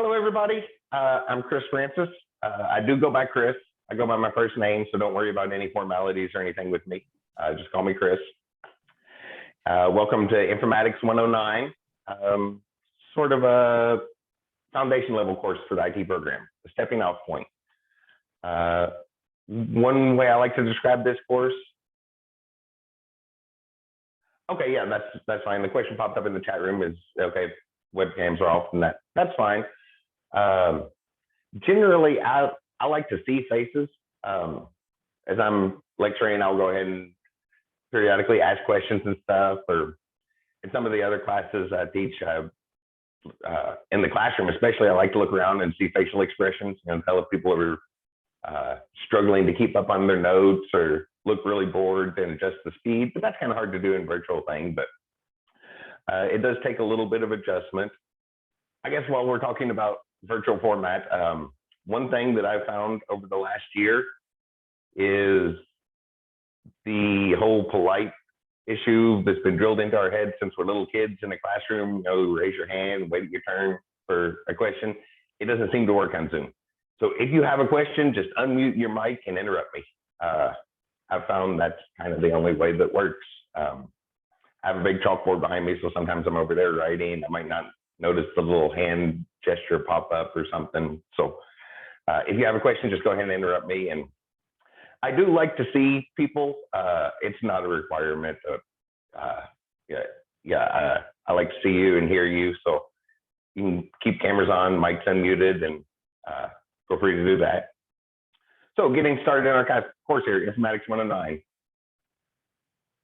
Hello, everybody. I'm Chris Francis. I do go by Chris. I go by my first name, so don't worry about any formalities or anything with me. Just call me Chris. Welcome to Informatics 109, sort of a foundation level course for the IT program, a stepping off point. One way I like to describe this course. Okay, yeah, that's fine. The question popped up in the chat room is, okay, webcams are off and that's fine. Generally, I like to see faces. As I'm lecturing, I'll go ahead and periodically ask questions and stuff, or in some of the other classes I teach in the classroom, especially, I like to look around and see facial expressions and tell if people are struggling to keep up on their notes or look really bored and adjust the speed, but that's kind of hard to do in virtual thing, but it does take a little bit of adjustment. I guess while we're talking about virtual format, one thing that I've found over the last year is the whole polite issue that's been drilled into our heads since we're little kids in the classroom. You know, raise your hand, wait your turn for a question. It doesn't seem to work on Zoom. So if you have a question, just unmute your mic and interrupt me. I've found that's kind of the only way that works. I have a big chalkboard behind me, so sometimes I'm over there writing. I might not notice the little hand gesture pop up or something. So if you have a question, just go ahead and interrupt me. And I do like to see people. It's not a requirement. I like to see you and hear you. So you can keep cameras on, mics unmuted, and feel free to do that. So getting started in our course here, Informatics 109.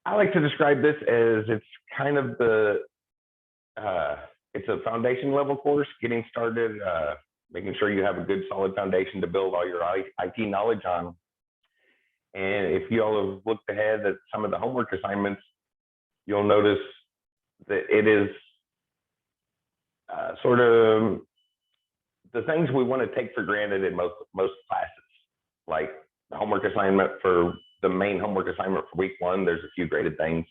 I like to describe this as it's kind of it's a foundation level course, getting started, making sure you have a good solid foundation to build all your IT knowledge on. And if you all have looked ahead at some of the homework assignments, you'll notice that it is sort of the things we want to take for granted in most classes, like the homework assignment for the main homework assignment for week 1, there's a few graded things.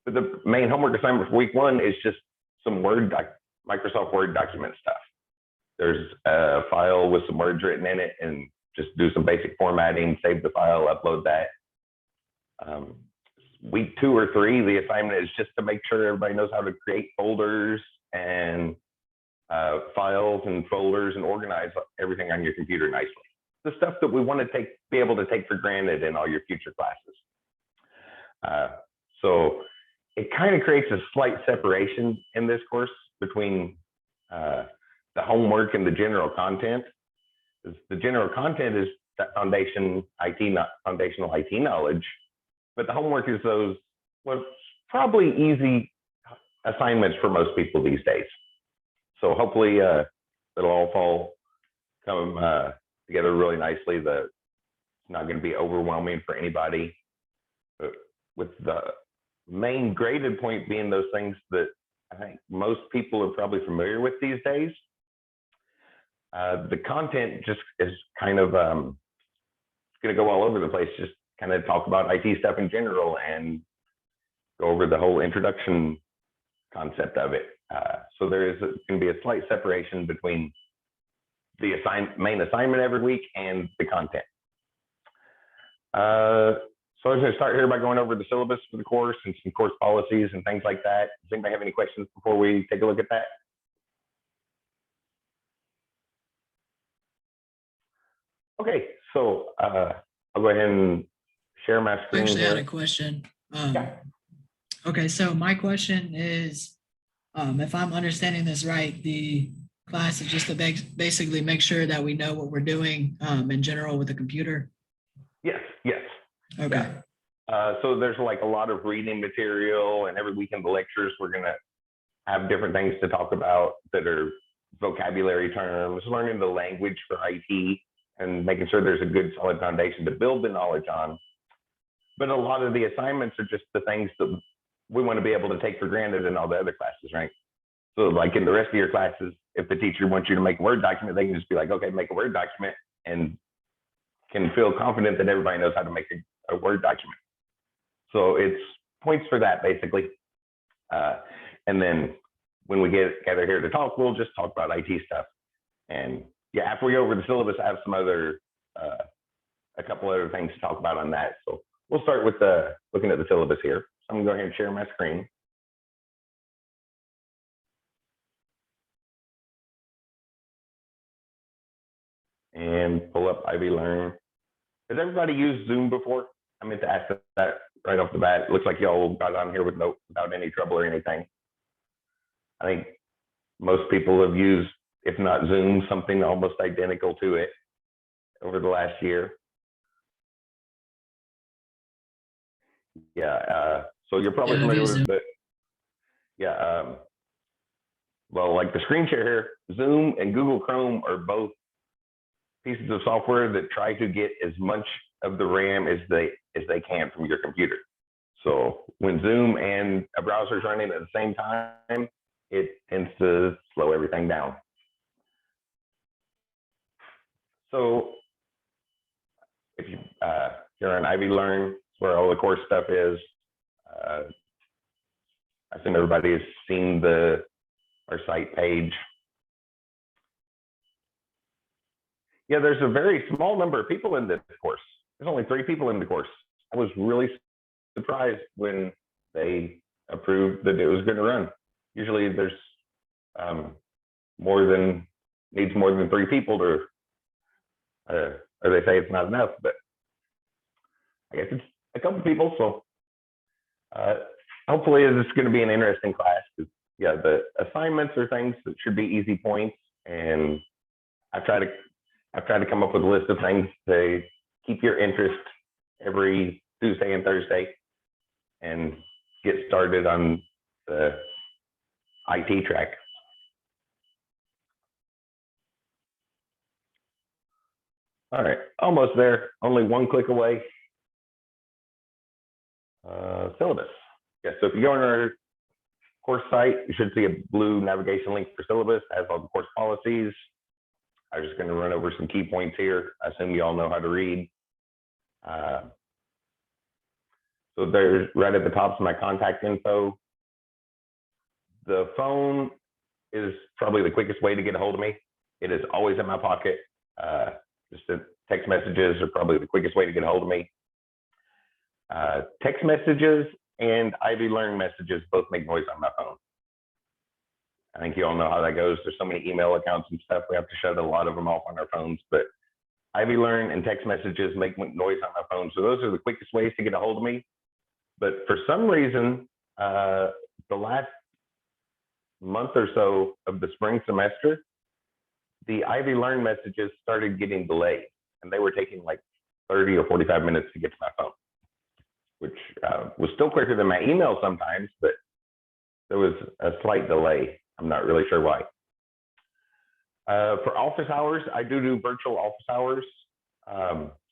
But the main homework assignment for week 1 is just some Microsoft Word document stuff. There's a file with some words written in it, and just do some basic formatting, save the file, upload that. Week 2 or 3, the assignment is just to make sure everybody knows how to create folders and files and folders and organize everything on your computer nicely. The stuff that we want to be able to take for granted in all your future classes. So it kind of creates a slight separation in this course between the homework and the general content. The general content is that foundational IT knowledge, but the homework is those probably easy assignments for most people these days. So hopefully it'll all come together really nicely. It's not going to be overwhelming for anybody, but with the main graded point being those things that I think most people are probably familiar with these days. The content just is kind of going to go all over the place, just kind of talk about IT stuff in general and go over the whole introduction concept of it. So there is going to be a slight separation between the main assignment every week and the content. So I'm going to start here by going over the syllabus for the course and some course policies and things like that. Does anybody have any questions before we take a look at that? Okay, so I'll go ahead and share my screen. I actually had a question. Yeah. Okay, so my question is, if I'm understanding this right, the class is just to basically make sure that we know what we're doing in general with the computer? Yes. Okay. Yeah. So there's like a lot of reading material, and every week in the lectures, we're going to have different things to talk about that are vocabulary terms, learning the language for IT, and making sure there's a good solid foundation to build the knowledge on. But a lot of the assignments are just the things that we want to be able to take for granted in all the other classes, right? So like in the rest of your classes, if the teacher wants you to make a Word document, they can just be like, okay, make a Word document, and can feel confident that everybody knows how to make a Word document. So it's points for that, basically. And then when we gather here to talk, we'll just talk about IT stuff. And yeah, after we go over the syllabus, I have some other, a couple other things to talk about on that. So we'll start with looking at the syllabus here. So I'm gonna go ahead and share my screen. And pull up ivylearn. Has everybody used Zoom before? I meant to ask that right off the bat. It looks like y'all got on here without any trouble or anything. I think most people have used, if not Zoom, something almost identical to it over the last year. Yeah, so you're probably familiar with it. Yeah, well, like the screen share here, Zoom and Google Chrome are both pieces of software that try to get as much of the RAM as they can from your computer. So when Zoom and a browser is running at the same time, it tends to slow everything down. So if you're on ivylearn, where all the course stuff is, I assume everybody has seen our site page. Yeah, there's a very small number of people in this course. There's only 3 people in the course. I was really surprised when they approved that it was going to run. Usually there's needs more than 3 people to, or they say it's not enough, but I guess it's a couple people. So hopefully it's going to be an interesting class. Yeah, the assignments are things that should be easy points, and I've tried to come up with a list of things to keep your interest every Tuesday and Thursday and get started on the IT track. All right, almost there, only one click away. Syllabus. Yeah, so if you go on our course site, you should see a blue navigation link for syllabus. It has all the course policies. I'm just going to run over some key points here. I assume you all know how to read. So there's right at the top is my contact info. The phone is probably the quickest way to get a hold of me. It is always in my pocket. Just the text messages are probably the quickest way to get a hold of me. Text messages and ivylearn messages both make noise on my phone. I think you all know how that goes. There's so many email accounts and stuff. We have to shut a lot of them off on our phones, but ivylearn and text messages make noise on my phone. So those are the quickest ways to get a hold of me. But for some reason, the last month or so of the spring semester, the ivylearn messages started getting delayed, and they were taking like 30 or 45 minutes to get to my phone, which was still quicker than my email sometimes, but there was a slight delay. I'm not really sure why. For office hours, I do virtual office hours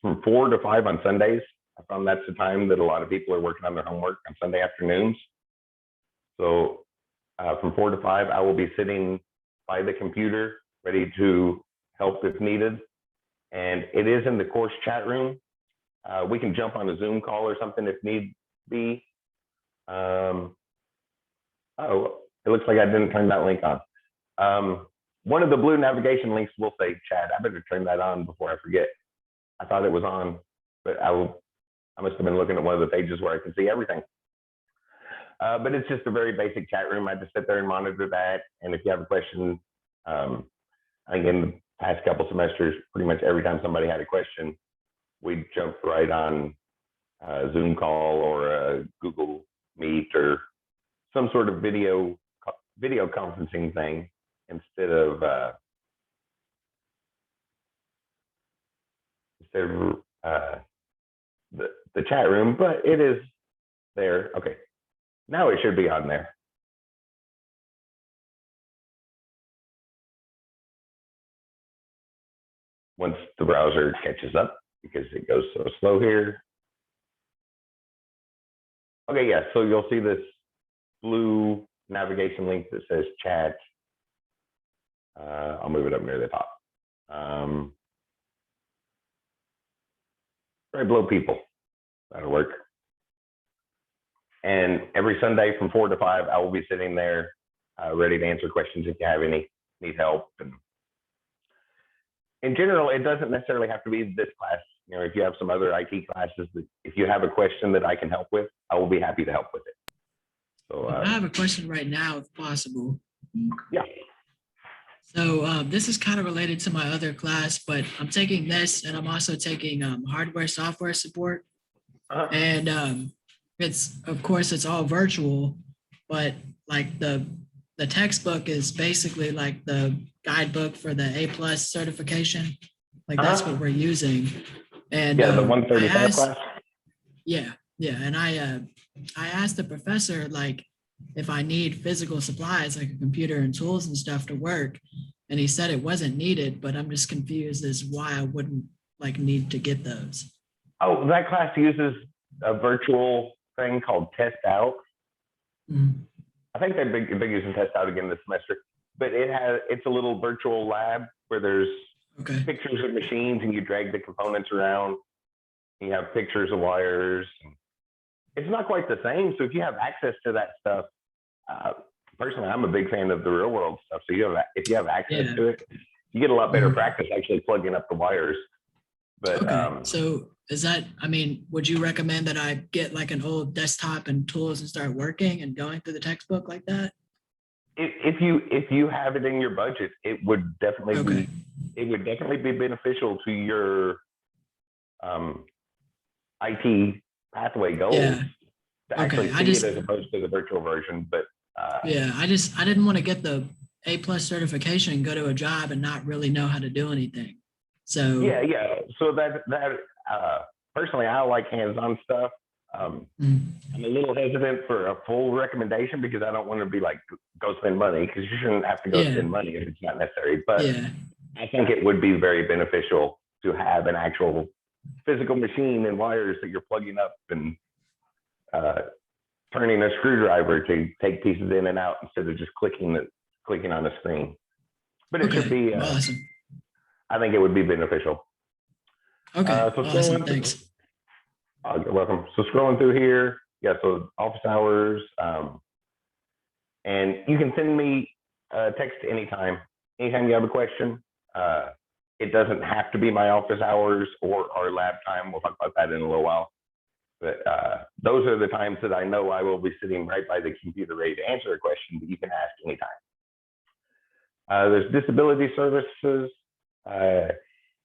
from 4 to 5 on Sundays. I found that's the time that a lot of people are working on their homework on Sunday afternoons. So from 4 to 5, I will be sitting by the computer, ready to help if needed. And it is in the course chat room. We can jump on a Zoom call or something if need be. Oh, it looks like I didn't turn that link on. One of the blue navigation links will say chat. I better turn that on before I forget. I thought it was on, but I must have been looking at one of the pages where I can see everything. But it's just a very basic chat room. I just sit there and monitor that. And if you have a question, I think in the past couple semesters, pretty much every time somebody had a question, we'd jump right on a Zoom call or a Google Meet or some sort of video conferencing thing instead of the chat room, but it is there. Okay, now it should be on there. Once the browser catches up, because it goes so slow here. Okay, yeah, so you'll see this blue navigation link that says chat. I'll move it up near the top. Right below people. That'll work. And every Sunday from 4 to 5, I will be sitting there ready to answer questions if you have any, need help. And in general, it doesn't necessarily have to be this class. You know, if you have some other IT classes, that if you have a question that I can help with, I will be happy to help with it. So I have a question right now, if possible. yeah. So this is kind of related to my other class, but I'm taking this and I'm also taking hardware software support. And it's, of course, it's all virtual, but like the textbook is basically like the guidebook for the A+ certification. Like that's what we're using. And Yeah, the I 135 asked, class. yeah. And I asked the professor, like, if I need physical supplies like a computer and tools and stuff to work. And he said it wasn't needed, but I'm just confused as why I wouldn't like need to get those. Oh, that class uses a virtual thing called Test Out. Mhm. I think they're using Test Out again this semester, but it's a little virtual lab where there's Okay. pictures of machines and you drag the components around. You have pictures of wires. It's not quite the same. So if you have access to that stuff, personally, I'm a big fan of the real world stuff. So if you have access to it, you get a lot better practice actually plugging up the wires. But okay. So is that, I mean, would you recommend that I get like an old desktop and tools and start working and going through the textbook like that? If you have it in your budget, it would definitely be beneficial to your IT pathway goals to actually see it as opposed to the virtual version. But I didn't want to get the A+ certification and go to a job and not really know how to do anything. So so that personally, I like hands-on stuff. I'm a little hesitant for a full recommendation because I don't want to be like, go spend money, because you shouldn't have to go spend money if it's not necessary. But I think it would be very beneficial to have an actual physical machine and wires that you're plugging up and turning a screwdriver to take pieces in and out instead of just clicking on a screen. But it should be, awesome. I think it would be beneficial. Okay, so awesome, thanks. You're welcome. So scrolling through here, so office hours, and you can send me a text anytime you have a question. It doesn't have to be my office hours or our lab time. We'll talk about that in a little while. But those are the times that I know I will be sitting right by the computer ready to answer a question that you can ask anytime. There's disability services.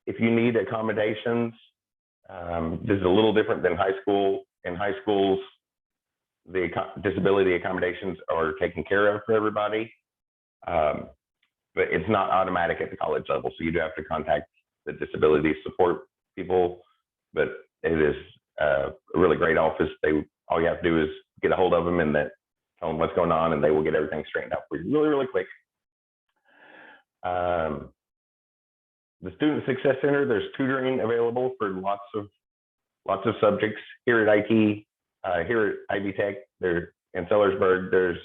If you need accommodations, this is a little different than high school. In high schools, the disability accommodations are taken care of for everybody, but it's not automatic at the college level. So you do have to contact the disability support people, but it is a really great office. All you have to do is get a hold of them and tell them what's going on, and they will get everything straightened out for you really, really quick. The Student Success Center, there's tutoring available for lots of subjects here at IT, here at Ivy Tech. There in Sellersburg, there's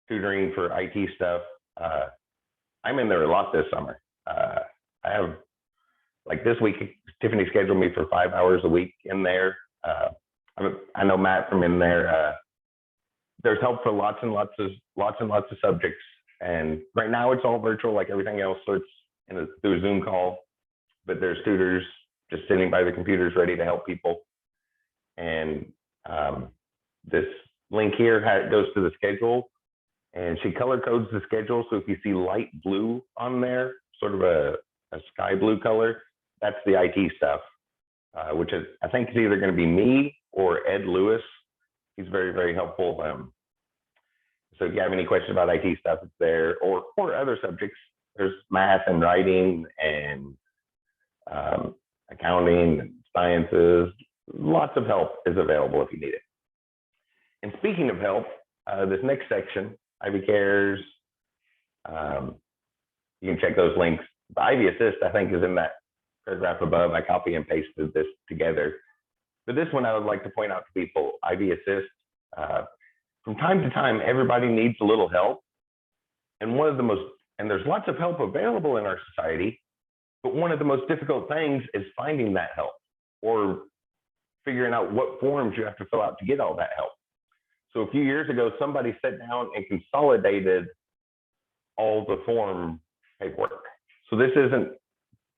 tutoring for IT stuff. I'm in there a lot this summer. I have, like this week, Tiffany scheduled me for 5 hours a week in there. I know Matt from in there. There's help for lots and lots of subjects. And right now it's all virtual like everything else. So it's through a Zoom call, but there's tutors just sitting by the computers ready to help people. And this link here goes to the schedule, and she color codes the schedule. So if you see light blue on there, sort of a sky blue color, that's the IT stuff, which is, I think, is either going to be me or Ed Lewis. He's very, very helpful. So if you have any questions about IT stuff, it's there, or other subjects. There's math and writing and accounting and sciences. Lots of help is available if you need it. And speaking of help, this next section, Ivy Cares, you can check those links. The Ivy Assist, I think, is in that paragraph above. I copy and pasted this together. But this one I would like to point out to people, Ivy Assist. From time to time, everybody needs a little help. And there's lots of help available in our society, but one of the most difficult things is finding that help or figuring out what forms you have to fill out to get all that help. So a few years ago, somebody sat down and consolidated all the form paperwork. So this isn't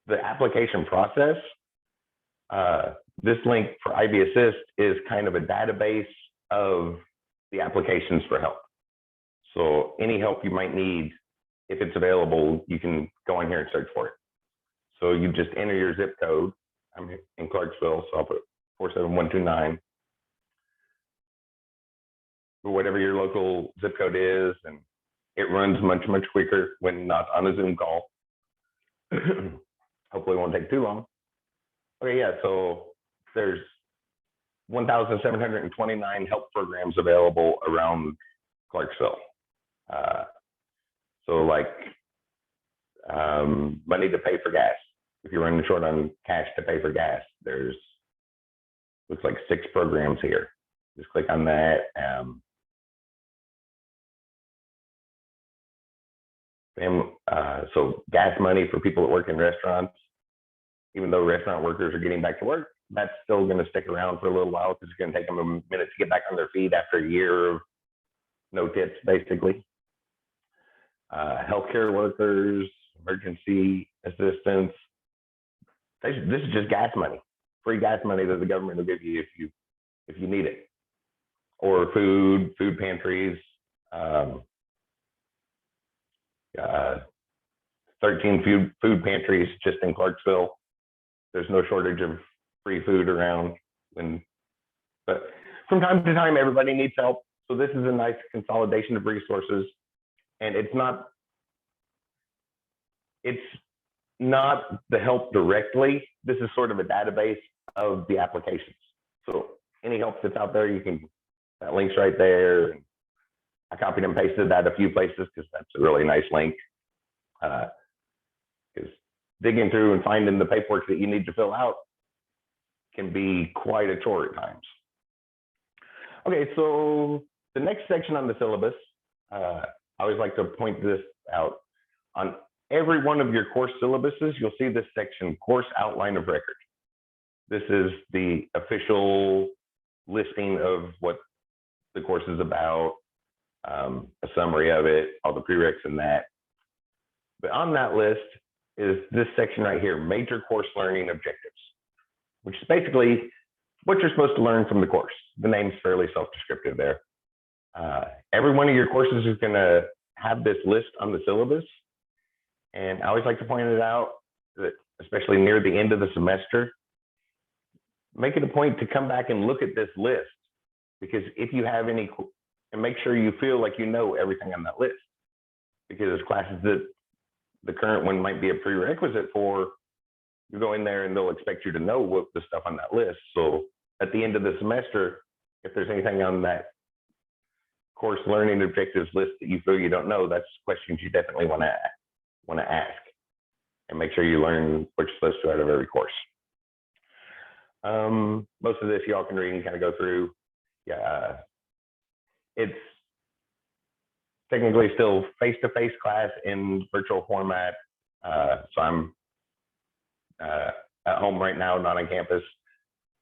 the application process, this link for IB Assist is kind of a database of the applications for help. So any help you might need, if it's available, you can go in here and search for it. So you just enter your zip code. I'm in Clarksville, so I'll put 47129. Or whatever your local zip code is, and it runs much, much quicker when not on a Zoom call. Hopefully it won't take too long. Okay, yeah, so there's 1,729 help programs available around Clarksville. So like money to pay for gas. If you're running short on cash to pay for gas, there's, looks like 6 programs here. Just click on that. So gas money for people that work in restaurants. Even though restaurant workers are getting back to work, that's still going to stick around for a little while because it's going to take them a minute to get back on their feet after a year of no tips, basically. Healthcare workers, emergency assistance. This is just gas money, free gas money that the government will give you if you need it, or food pantries. 13 food pantries just in Clarksville. There's no shortage of free food around. But from time to time, everybody needs help. So this is a nice consolidation of resources. And it's not the help directly. This is sort of a database of the applications. So any help that's out there, that link's right there. I copied and pasted that a few places because that's a really nice link. Because digging through and finding the paperwork that you need to fill out can be quite a chore at times. Okay, so the next section on the syllabus, I always like to point this out. On every one of your course syllabuses, you'll see this section, Course Outline of Record. This is the official listing of what the course is about, a summary of it, all the prereqs and that. But on that list is this section right here, Major Course Learning Objectives, which is basically what you're supposed to learn from the course. The name's fairly self-descriptive there. Every one of your courses is going to have this list on the syllabus. And I always like to point it out that, especially near the end of the semester, make it a point to come back and look at this list. Because if you have any, and make sure you feel like you know everything on that list. Because there's classes that the current one might be a prerequisite for, you go in there and they'll expect you to know what the stuff on that list. So at the end of the semester, if there's anything on that course learning objectives list that you feel you don't know, that's questions you definitely want to ask, and make sure you learn what you're supposed to out of every course. Most of this y'all can read and kind of go through. Yeah, it's technically still face-to-face class in virtual format. So I'm at home right now, not on campus.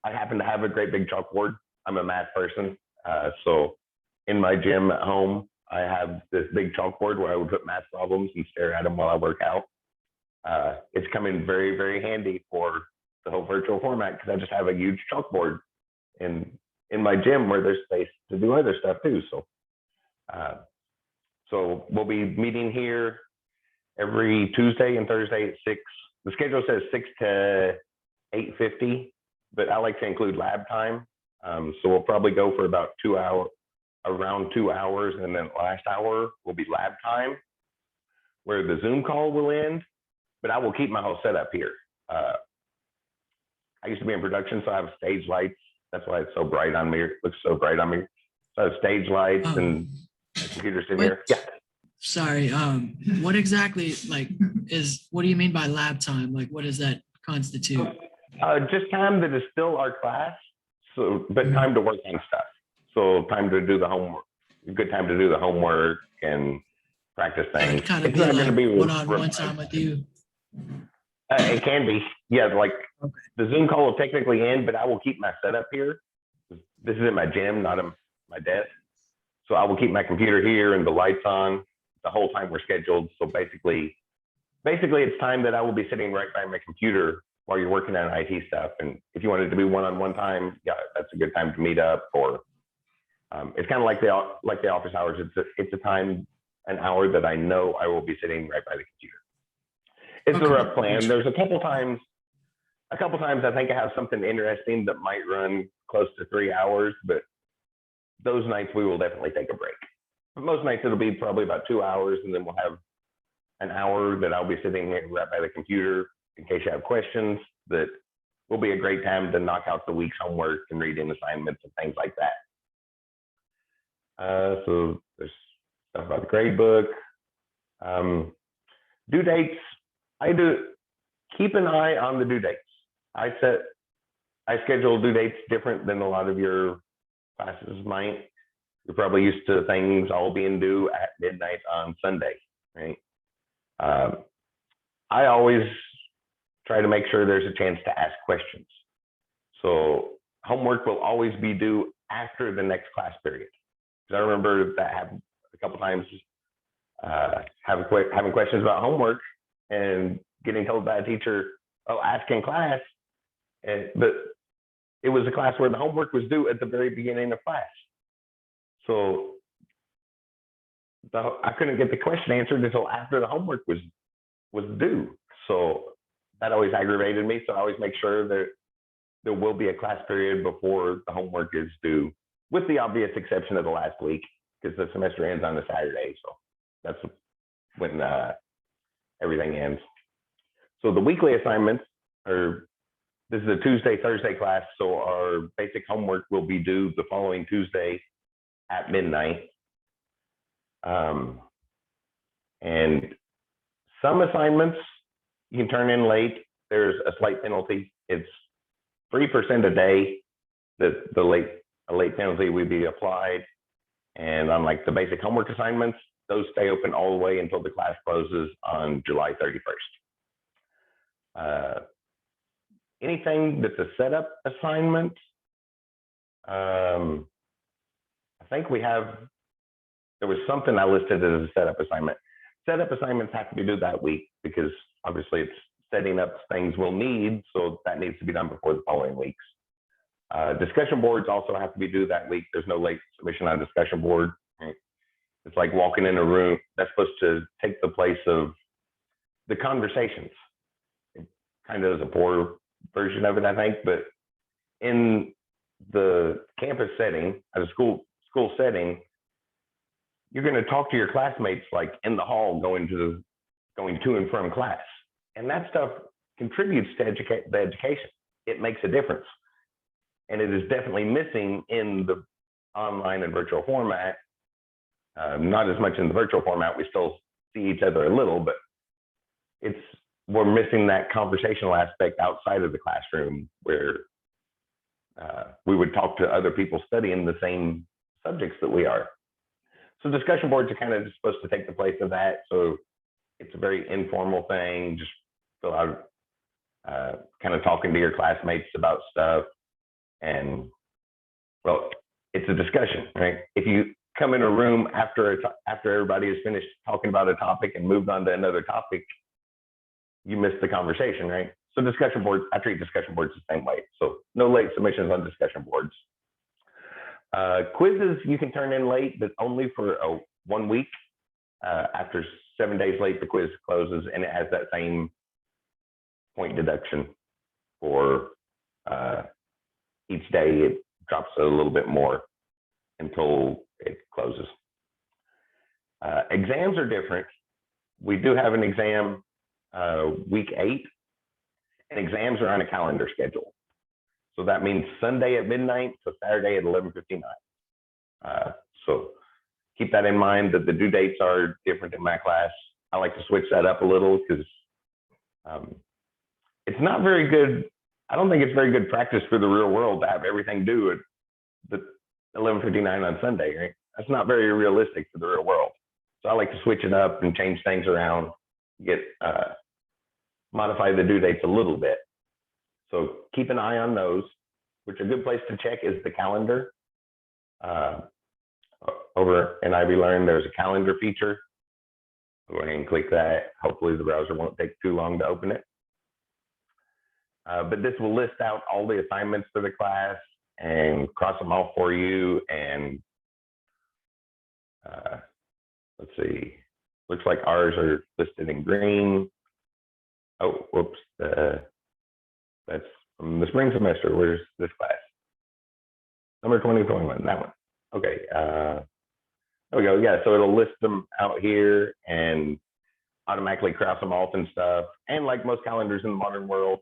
I happen to have a great big chalkboard. I'm a math person. So in my gym at home, I have this big chalkboard where I would put math problems and stare at them while I work out. It's come in very, very handy for the whole virtual format because I just have a huge chalkboard in my gym where there's space to do other stuff too. So we'll be meeting here every Tuesday and Thursday at 6. The schedule says 6 to 8:50, but I like to include lab time. So we'll probably go for about 2 hours, around 2 hours, and then last hour will be lab time, where the Zoom call will end, but I will keep my whole setup here. I used to be in production, so I have stage lights. That's why it's so bright on me. It looks so bright on me. So I have stage lights and my computer's in here. Yeah. Sorry. What exactly what do you mean by lab time? Like, what does that constitute? Just time that is still our class. So, but time to work on stuff. So time to do the homework. Good time to do the homework and practice things. Kind of be like one-on-one time with you. It can be. Yeah, like the Zoom call will technically end, but I will keep my setup here. This is in my gym, not in my desk. So I will keep my computer here and the lights on the whole time we're scheduled. So basically, basically it's time that I will be sitting right by my computer while you're working on IT stuff. And if you want it to be one-on-one time, yeah, that's a good time to meet up. Or it's kind of like the office hours. It's a time, an hour that I know I will be sitting right by the computer. It's a rough plan. There's a couple times I think I have something interesting that might run close to 3 hours, but those nights we will definitely take a break. But most nights it'll be probably about 2 hours, and then we'll have an hour that I'll be sitting right by the computer in case you have questions. That will be a great time to knock out the week's homework and read in assignments and things like that. So there's stuff about the grade book. Due dates, I do keep an eye on the due dates. I schedule due dates different than a lot of your classes might. You're probably used to things all being due at midnight on Sunday, right? I always try to make sure there's a chance to ask questions. So homework will always be due after the next class period. Because I remember that happened a couple times, having questions about homework and getting told by a teacher, "Oh, ask in class." But it was a class where the homework was due at the very beginning of class. So I couldn't get the question answered until after the homework was due. So that always aggravated me. So I always make sure that there will be a class period before the homework is due, with the obvious exception of the last week, because the semester ends on a Saturday. So that's when everything ends. So the weekly assignments are, this is a Tuesday, Thursday class. So our basic homework will be due the following Tuesday at midnight. And some assignments you can turn in late. There's a slight penalty. It's 3% a day that a late penalty would be applied. And unlike the basic homework assignments, those stay open all the way until the class closes on July 31st. Anything that's a setup assignment, I think there was something I listed as a setup assignment. Setup assignments have to be due that week because obviously it's setting up things we'll need, so that needs to be done before the following weeks. Discussion boards also have to be due that week. There's no late submission on a discussion board. Right? It's like walking in a room that's supposed to take the place of the conversations. It kind of is a poor version of it, I think, but in the campus setting, at a school setting, you're going to talk to your classmates like in the hall going to and from class. And that stuff contributes to the education. It makes a difference. And it is definitely missing in the online and virtual format. Not as much in the virtual format. We still see each other a little, but we're missing that conversational aspect outside of the classroom where we would talk to other people studying the same subjects that we are. So discussion boards are kind of just supposed to take the place of that. So it's a very informal thing, just fill out, kind of talking to your classmates about stuff. And well, it's a discussion, right? If you come in a room after everybody has finished talking about a topic and moved on to another topic, you miss the conversation, right? So discussion boards, I treat discussion boards the same way. So no late submissions on discussion boards. Quizzes you can turn in late, but only for 1 week. After 7 days late, the quiz closes, and it has that same point deduction for each day. It drops a little bit more until it closes. Exams are different. We do have an exam week 8, and exams are on a calendar schedule. So that means Sunday at midnight to Saturday at 11:59. So keep that in mind, that the due dates are different in my class. I like to switch that up a little because it's not very good. I don't think it's very good practice for the real world to have everything due at the 11:59 on Sunday, right? That's not very realistic for the real world. So I like to switch it up and change things around, modify the due dates a little bit. So keep an eye on those, which a good place to check is the calendar. Over in ivylearn, there's a calendar feature. I'll go ahead and click that. Hopefully the browser won't take too long to open it. But this will list out all the assignments for the class and cross them off for you. And let's see, looks like ours are listed in green. Oh, whoops, that's from the spring semester. Where's this class? Number 2021, that one. Okay, there we go. Yeah, so it'll list them out here and automatically cross them off and stuff. And like most calendars in the modern world,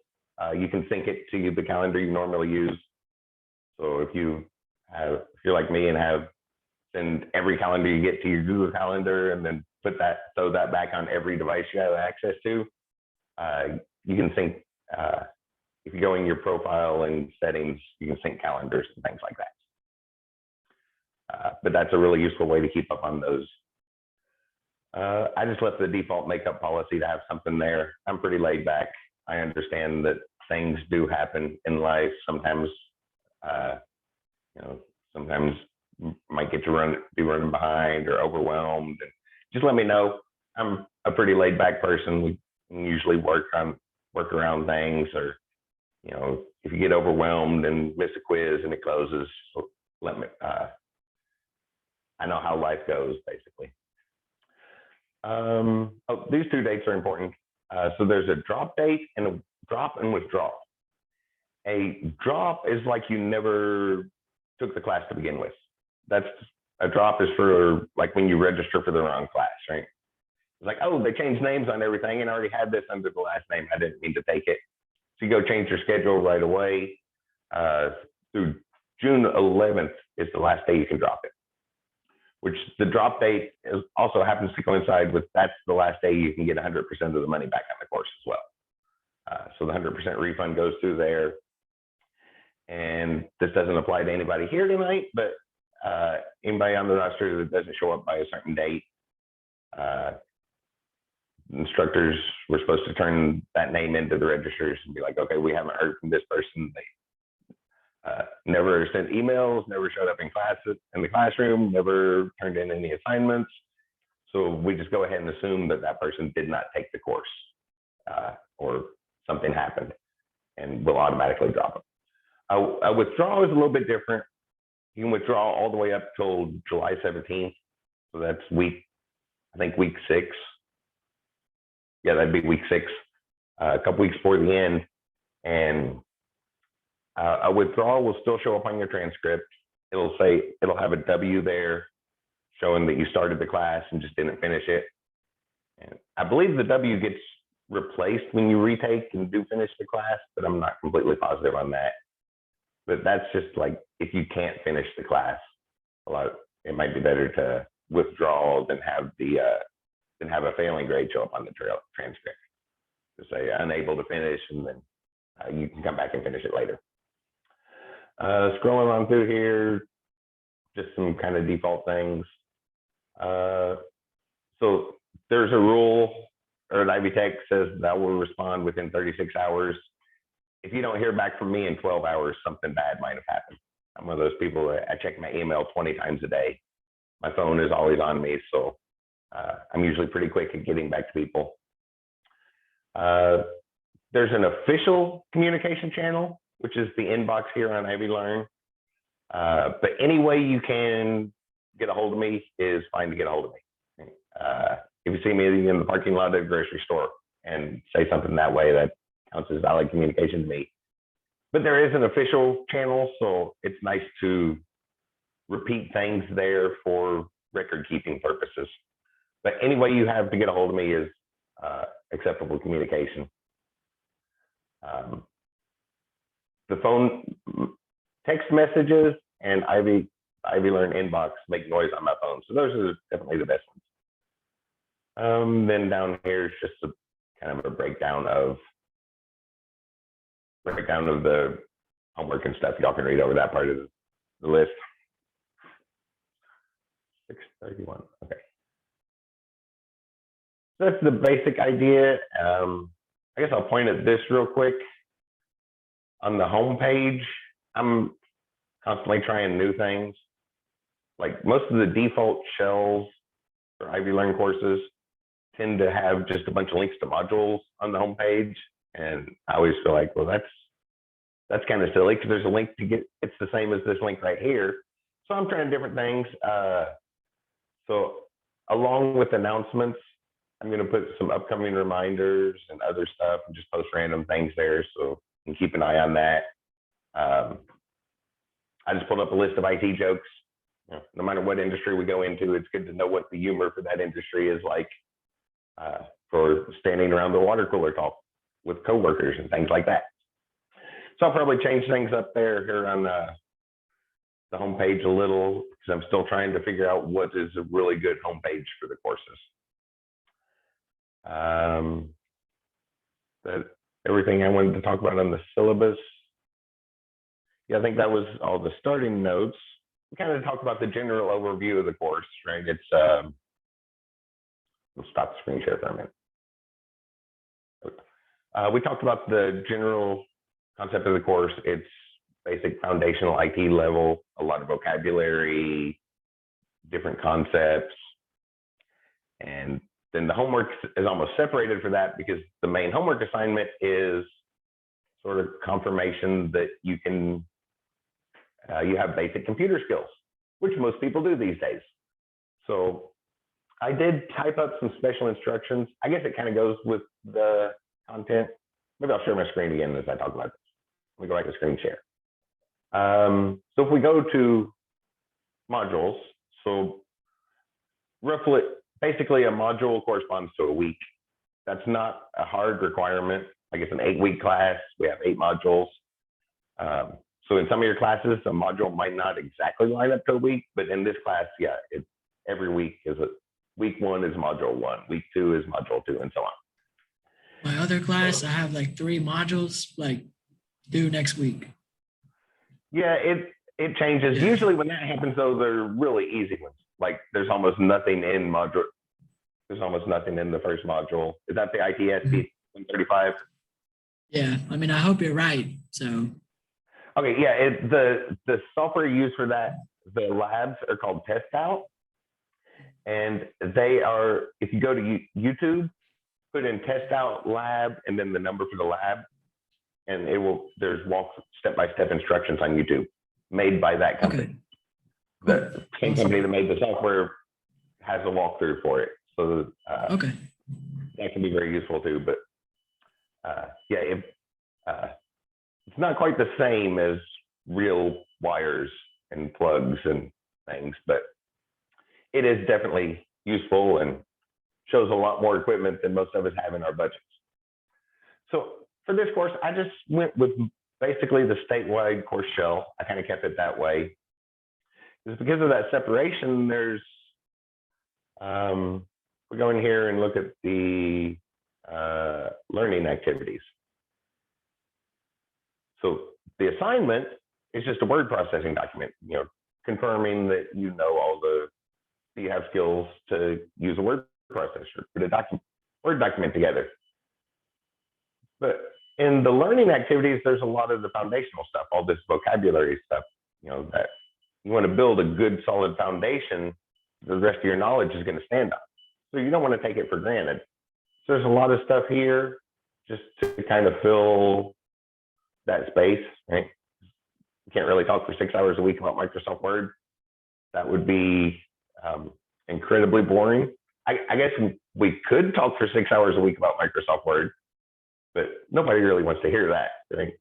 you can sync it to the calendar you normally use. So if you're like me and send every calendar you get to your Google Calendar and then throw that back on every device you have access to, you can sync. If you go in your profile and settings, you can sync calendars and things like that. But that's a really useful way to keep up on those. I just left the default makeup policy to have something there. I'm pretty laid back. I understand that things do happen in life. Sometimes, sometimes might get to be running behind or overwhelmed. And just let me know. I'm a pretty laid back person. We can usually work around things, or if you get overwhelmed and miss a quiz and it closes, let me. I know how life goes, basically. These two dates are important. So there's a drop date and a drop and withdrawal. A drop is like you never took the class to begin with. A drop is for like when you register for the wrong class, right? It's like, oh, they changed names on everything and I already had this under the last name. I didn't mean to take it. So you go change your schedule right away. Through June 11th is the last day you can drop it, which the drop date also happens to coincide with that's the last day you can get 100% of the money back on the course as well. So the 100% refund goes through there. And this doesn't apply to anybody here tonight, but anybody on the roster that doesn't show up by a certain date, instructors were supposed to turn that name into the registers and be like, okay, we haven't heard from this person. They never sent emails, never showed up in the classroom, never turned in any assignments. So we just go ahead and assume that that person did not take the course, or something happened, and we'll automatically drop them. A withdrawal is a little bit different. You can withdraw all the way up till July 17th. So that's week 6. Yeah, that'd be week 6, a couple weeks before the end. And a withdrawal will still show up on your transcript. It'll have a W there showing that you started the class and just didn't finish it. And I believe the W gets replaced when you retake and do finish the class, but I'm not completely positive on that. But that's just like, if you can't finish the class, it might be better to withdraw than have a failing grade show up on the transcript. To say unable to finish, and then you can come back and finish it later. Scrolling on through here, just some kind of default things. So there's a rule, or an Ivy Tech says that will respond within 36 hours. If you don't hear back from me in 12 hours, something bad might have happened. I'm one of those people that I check my email 20 times a day. My phone is always on me, so I'm usually pretty quick at getting back to people. There's an official communication channel, which is the inbox here on ivylearn. But any way you can get a hold of me is fine to get a hold of me. If you see me in the parking lot at a grocery store and say something that way, that counts as valid communication to me. But there is an official channel, so it's nice to repeat things there for record keeping purposes. But any way you have to get a hold of me is acceptable communication. The phone, text messages, and ivylearn inbox make noise on my phone, so those are definitely the best ones. Then down here is just a kind of a breakdown of the homework and stuff. Y'all can read over that part of the list. 631. Okay. That's the basic idea. I guess I'll point at this real quick. On the home page, I'm constantly trying new things. Like most of the default shells for ivylearn courses tend to have just a bunch of links to modules on the homepage. And I always feel like, well, that's kind of silly because there's a link to get, it's the same as this link right here. So I'm trying different things. So along with announcements, I'm going to put some upcoming reminders and other stuff and just post random things there. So you can keep an eye on that. I just pulled up a list of IT jokes. You know, no matter what industry we go into, it's good to know what the humor for that industry is like, for standing around the water cooler talk with coworkers and things like that. So I'll probably change things up there here on the homepage a little because I'm still trying to figure out what is a really good homepage for the courses. That everything I wanted to talk about on the syllabus. Yeah, I think that was all the starting notes. We kind of talk about the general overview of the course, right? It's we'll stop the screen share for a minute. We talked about the general concept of the course. It's basic foundational IT level, a lot of vocabulary, different concepts. And then the homework is almost separated for that because the main homework assignment is sort of confirmation that you can, you have basic computer skills, which most people do these days. So I did type up some special instructions. I guess it kind of goes with the content. Maybe I'll share my screen again as I talk about this. Let me go back to screen share. So if we go to modules, so roughly, basically a module corresponds to a week. That's not a hard requirement. Like it's an 8-week class, we have 8 modules. So in some of your classes, a module might not exactly line up to a week, but in this class, yeah, every week is week 1 is module 1, week 2 is module 2, and so on. My other class, I have like 3 modules, like due next week. Yeah, it changes. Yeah. Usually when that happens, though, they're really easy ones. Like there's almost nothing in module. There's almost nothing in the first module. Is that the ITSP 135? Yeah, I mean, I hope you're right. So. Okay, yeah, the software used for that, the labs are called Test Out, and they are. If you go to YouTube, put in Test Out Lab and then the number for the lab, and it will. There's step-by-step instructions on YouTube made by that company. Okay. The same company that made the software has a walkthrough for it. So okay, that can be very useful too. But yeah, it's not quite the same as real wires and plugs and things, but it is definitely useful and shows a lot more equipment than most of us have in our budgets. So for this course, I just went with basically the statewide course shell. I kind of kept it that way. It's because of that separation. There's we go in here and look at the learning activities. So the assignment is just a word processing document, you know, confirming that you know you have skills to use a word processor, put a Word document together. But in the learning activities, there's a lot of the foundational stuff, all this vocabulary stuff, you know, that you want to build a good solid foundation the rest of your knowledge is going to stand on. So you don't want to take it for granted. So there's a lot of stuff here just to kind of fill that space, right? You can't really talk for 6 hours a week about Microsoft Word. That would be incredibly boring. I guess we could talk for 6 hours a week about Microsoft Word, but nobody really wants to hear that, right?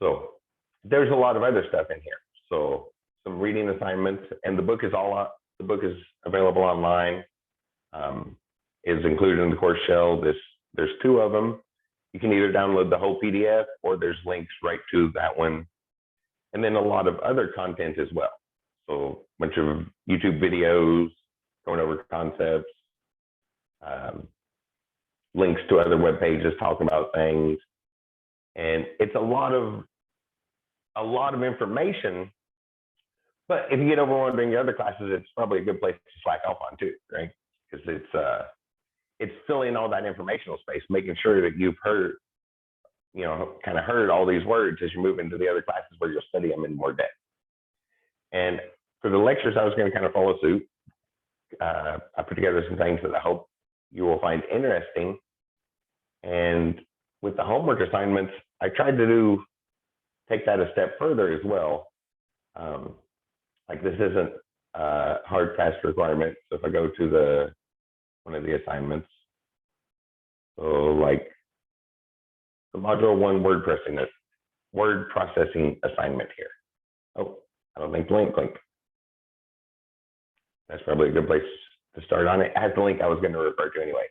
So there's a lot of other stuff in here. So some reading assignments, and the book is available online, is included in the course shell. There's 2 of them. You can either download the whole PDF or there's links right to that one. And then a lot of other content as well. So a bunch of YouTube videos going over concepts, links to other web pages talking about things. And it's a lot of information. But if you get overwhelmed during your other classes, it's probably a good place to slack off on too, right? Because it's filling all that informational space, making sure that you've heard, you know, kind of heard all these words as you move into the other classes where you'll study them in more depth. And for the lectures, I was going to kind of follow suit. I put together some things that I hope you will find interesting. And with the homework assignments, I tried to take that a step further as well. Like this isn't a hard fast requirement. So if I go to one of the assignments, so like the module 1 word processing assignment here. Oh, I don't think the link. That's probably a good place to start on it. It has the link I was going to refer to anyway.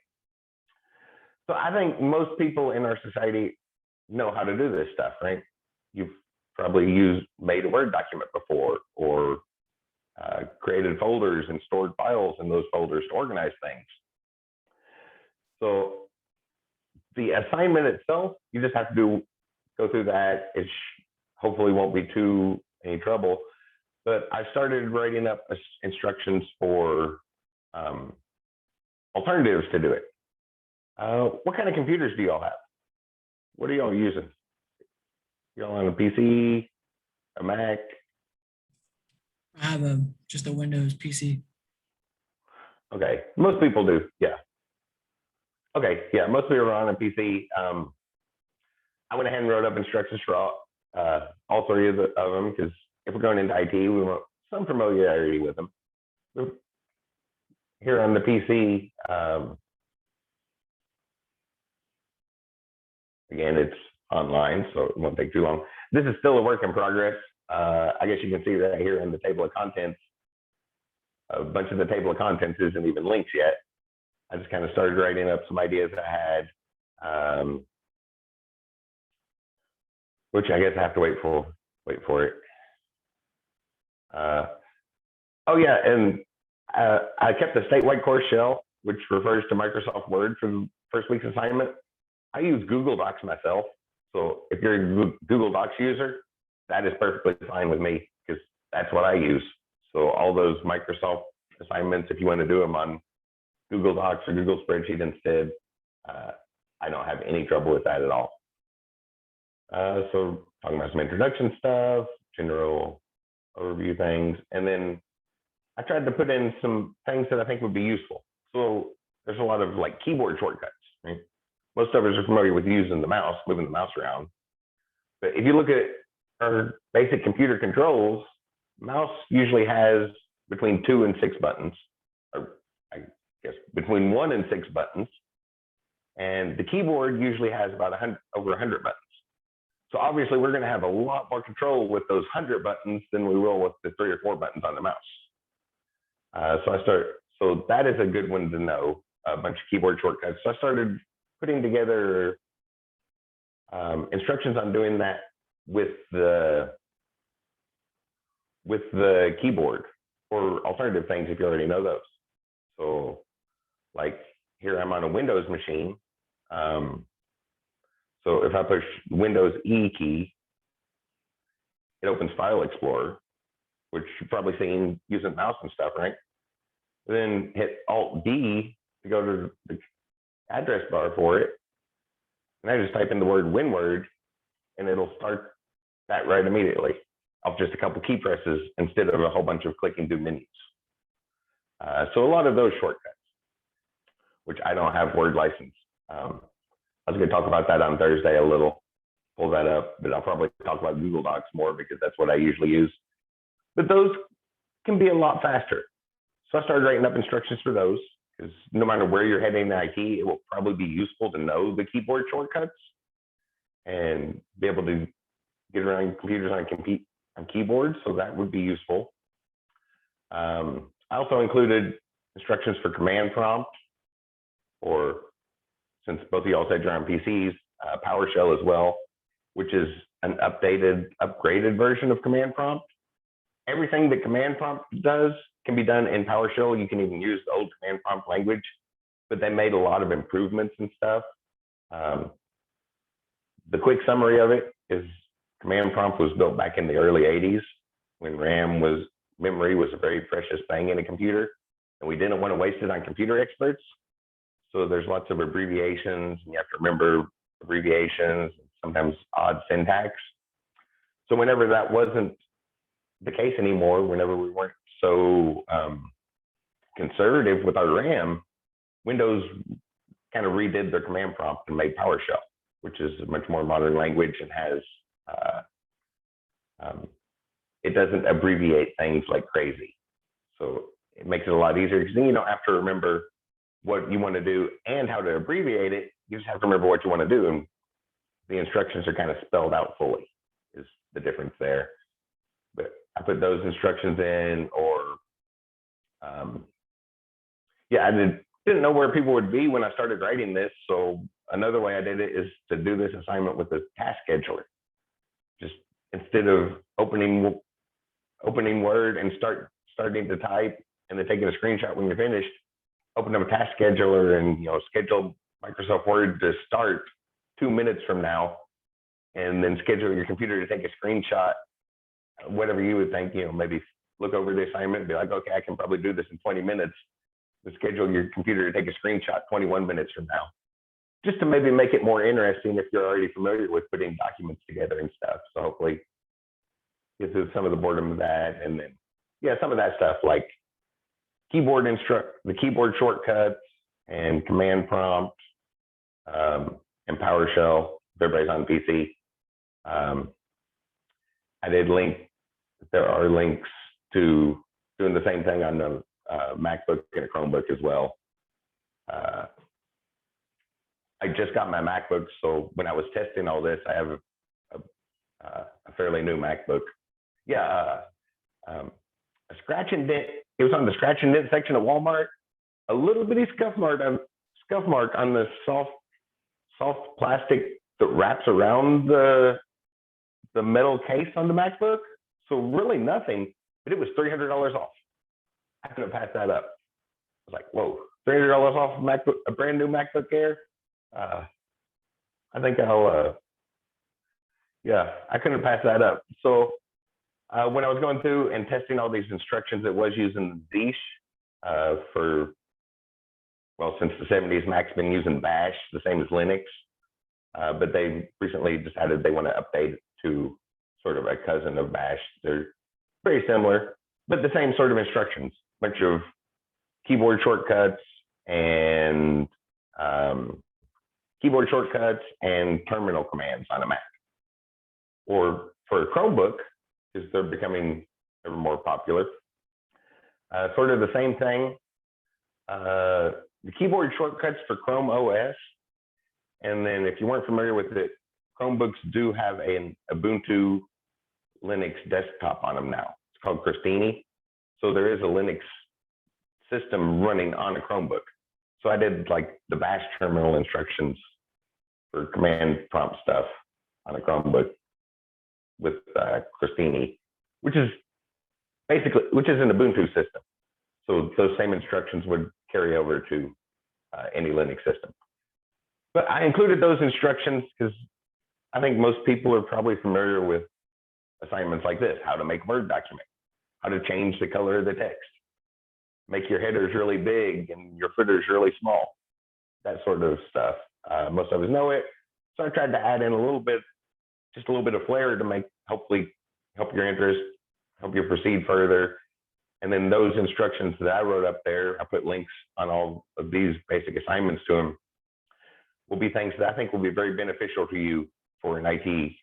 So I think most people in our society know how to do this stuff, right? You've probably made a Word document before, or created folders and stored files in those folders to organize things. So the assignment itself, you just have to go through that. It hopefully won't be any trouble. But I started writing up instructions for alternatives to do it. What kind of computers do y'all have? What are y'all using? Y'all on a PC, a Mac? I have just a Windows PC. Okay, most people do, yeah. Okay, yeah, most people are on a PC. I went ahead and wrote up instructions for all 3 of them, because if we're going into IT, we want some familiarity with them. Here on the PC, again, it's online, so it won't take too long. This is still a work in progress. I guess you can see that here in the table of contents. A bunch of the table of contents isn't even links yet. I just kind of started writing up some ideas I had, which I guess I have to wait for it. Oh yeah, and I kept a statewide course shell, which refers to Microsoft Word for the first week's assignment. I use Google Docs myself. So if you're a Google Docs user, that is perfectly fine with me, because that's what I use. So all those Microsoft assignments, if you want to do them on Google Docs or Google Spreadsheet instead, I don't have any trouble with that at all. So talking about some introduction stuff, general overview things, and then I tried to put in some things that I think would be useful. So there's a lot of like keyboard shortcuts, right? Most of us are familiar with using the mouse, moving the mouse around. But if you look at our basic computer controls, mouse usually has between 2 and 6 buttons, or I guess between 1 and 6 buttons. And the keyboard usually has about over 100 buttons. So obviously we're going to have a lot more control with those 100 buttons than we will with the 3 or 4 buttons on the mouse. So that is a good one to know, a bunch of keyboard shortcuts. So I started putting together instructions on doing that with the keyboard, or alternative things if you already know those. So like here I'm on a Windows machine. So if I push Windows E key, it opens File Explorer, which you've probably seen using mouse and stuff, right? Then hit Alt D to go to the address bar for it. And I just type in the word WinWord, and it'll start that right immediately off just a couple key presses instead of a whole bunch of clicking through menus. So a lot of those shortcuts, which I don't have Word license. I was going to talk about that on Thursday a little, pull that up, but I'll probably talk about Google Docs more because that's what I usually use. But those can be a lot faster. So I started writing up instructions for those, because no matter where you're heading in IT, it will probably be useful to know the keyboard shortcuts and be able to get around computers on keyboards. So that would be useful. I also included instructions for command prompt, or since both of y'all said you're on PCs, PowerShell as well, which is an upgraded version of command prompt. Everything that command prompt does can be done in PowerShell. You can even use the old command prompt language, but they made a lot of improvements and stuff. The quick summary of it is command prompt was built back in the early 80s when memory was a very precious thing in a computer, and we didn't want to waste it on computer experts. So there's lots of abbreviations, and you have to remember abbreviations, sometimes odd syntax. So whenever that wasn't the case anymore, whenever we weren't so conservative with our RAM, Windows kind of redid their command prompt and made PowerShell, which is a much more modern language and has, it doesn't abbreviate things like crazy. So it makes it a lot easier because then you don't have to remember what you want to do and how to abbreviate it. You just have to remember what you want to do. And the instructions are kind of spelled out fully is the difference there. But I put those instructions in, or yeah, I didn't know where people would be when I started writing this. So another way I did it is to do this assignment with a task scheduler. Just instead of opening Word and starting to type and then taking a screenshot when you're finished, open up a task scheduler and schedule Microsoft Word to start 2 minutes from now, and then schedule your computer to take a screenshot, whatever you would think, maybe look over the assignment and be like, okay, I can probably do this in 20 minutes. To schedule your computer to take a screenshot 21 minutes from now, just to maybe make it more interesting if you're already familiar with putting documents together and stuff. So hopefully get through some of the boredom of that. And then, yeah, some of that stuff like the keyboard shortcuts and command prompt and PowerShell, if everybody's on PC. I did there are links to doing the same thing on the MacBook and a Chromebook as well. I just got my MacBook, so when I was testing all this, I have a fairly new MacBook. Yeah, a scratch and dent. It was on the scratch and dent section at Walmart. A little bitty scuff mark on the soft plastic that wraps around the metal case on the MacBook. So really nothing, but it was $300 off. I couldn't pass that up. I was like, whoa, $300 off a brand new MacBook Air. I think yeah, I couldn't pass that up. So when I was going through and testing all these instructions, it was using Dish since the 70s, Mac's been using Bash, the same as Linux. But they recently decided they want to update it to sort of a cousin of Bash. They're very similar, but the same sort of instructions. Bunch of keyboard shortcuts and terminal commands on a Mac. Or for a Chromebook, because they're becoming ever more popular. Sort of the same thing. The keyboard shortcuts for Chrome OS. And then if you weren't familiar with it, Chromebooks do have an Ubuntu Linux desktop on them now. It's called Christini. So there is a Linux system running on a Chromebook. So I did like the Bash terminal instructions for command prompt stuff on a Chromebook with Christini, which is an Ubuntu system. So those same instructions would carry over to any Linux system. But I included those instructions because I think most people are probably familiar with assignments like this: how to make a Word document, how to change the color of the text, make your headers really big and your footers really small, that sort of stuff. Most of us know it. So I tried to add in just a little bit of flair to hopefully help your interest, help you proceed further. And then those instructions that I wrote up there, I put links on all of these basic assignments to them, will be things that I think will be very beneficial to you for an IT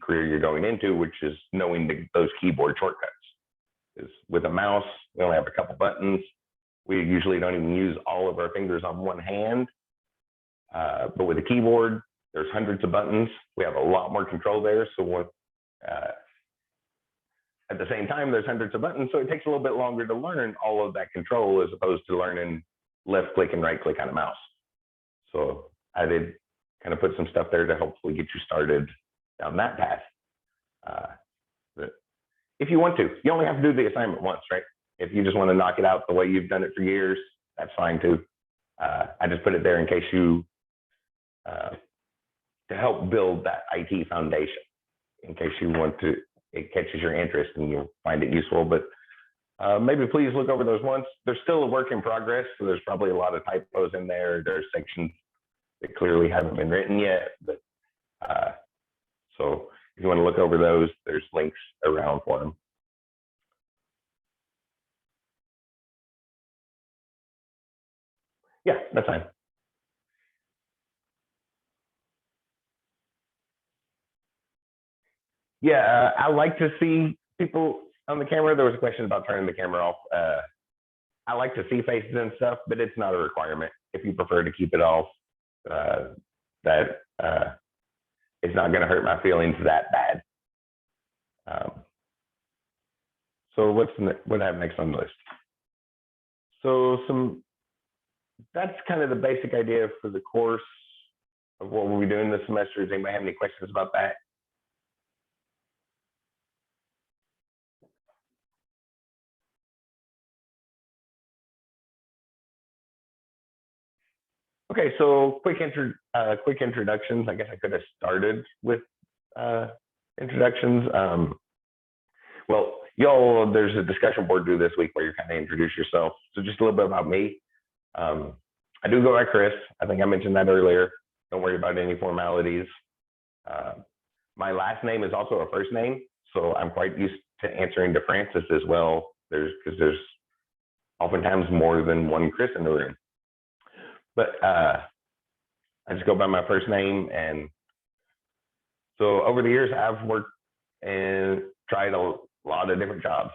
career you're going into, which is knowing those keyboard shortcuts. Because with a mouse, we only have a couple buttons. We usually don't even use all of our fingers on one hand. But with a keyboard, there's hundreds of buttons. We have a lot more control there. So at the same time, there's hundreds of buttons. So it takes a little bit longer to learn all of that control as opposed to learning left click and right click on a mouse. So I did kind of put some stuff there to hopefully get you started down that path. But if you want to, you only have to do the assignment once, right? If you just want to knock it out the way you've done it for years, that's fine too. I just put it there in case to help build that IT foundation, in case it catches your interest and you'll find it useful. But maybe please look over those once. They're still a work in progress, so there's probably a lot of typos in there. There's sections that clearly haven't been written yet. But so if you want to look over those, there's links around for them. Yeah, that's fine. Yeah, I like to see people on the camera. There was a question about turning the camera off. I like to see faces and stuff, but it's not a requirement. If you prefer to keep it off, that it's not going to hurt my feelings that bad. So what I have next on the list? So that's kind of the basic idea for the course of what we'll be doing this semester. Does anybody have any questions about that? Okay, so quick introductions. I guess I could have started with introductions. Well, y'all, there's a discussion board due this week where you kind of introduce yourself. So just a little bit about me. I do go by Chris. I think I mentioned that earlier. Don't worry about any formalities. My last name is also a first name, so I'm quite used to answering to Francis as well. Because there's oftentimes more than one Chris in the room. But I just go by my first name. And so over the years, I've worked and tried a lot of different jobs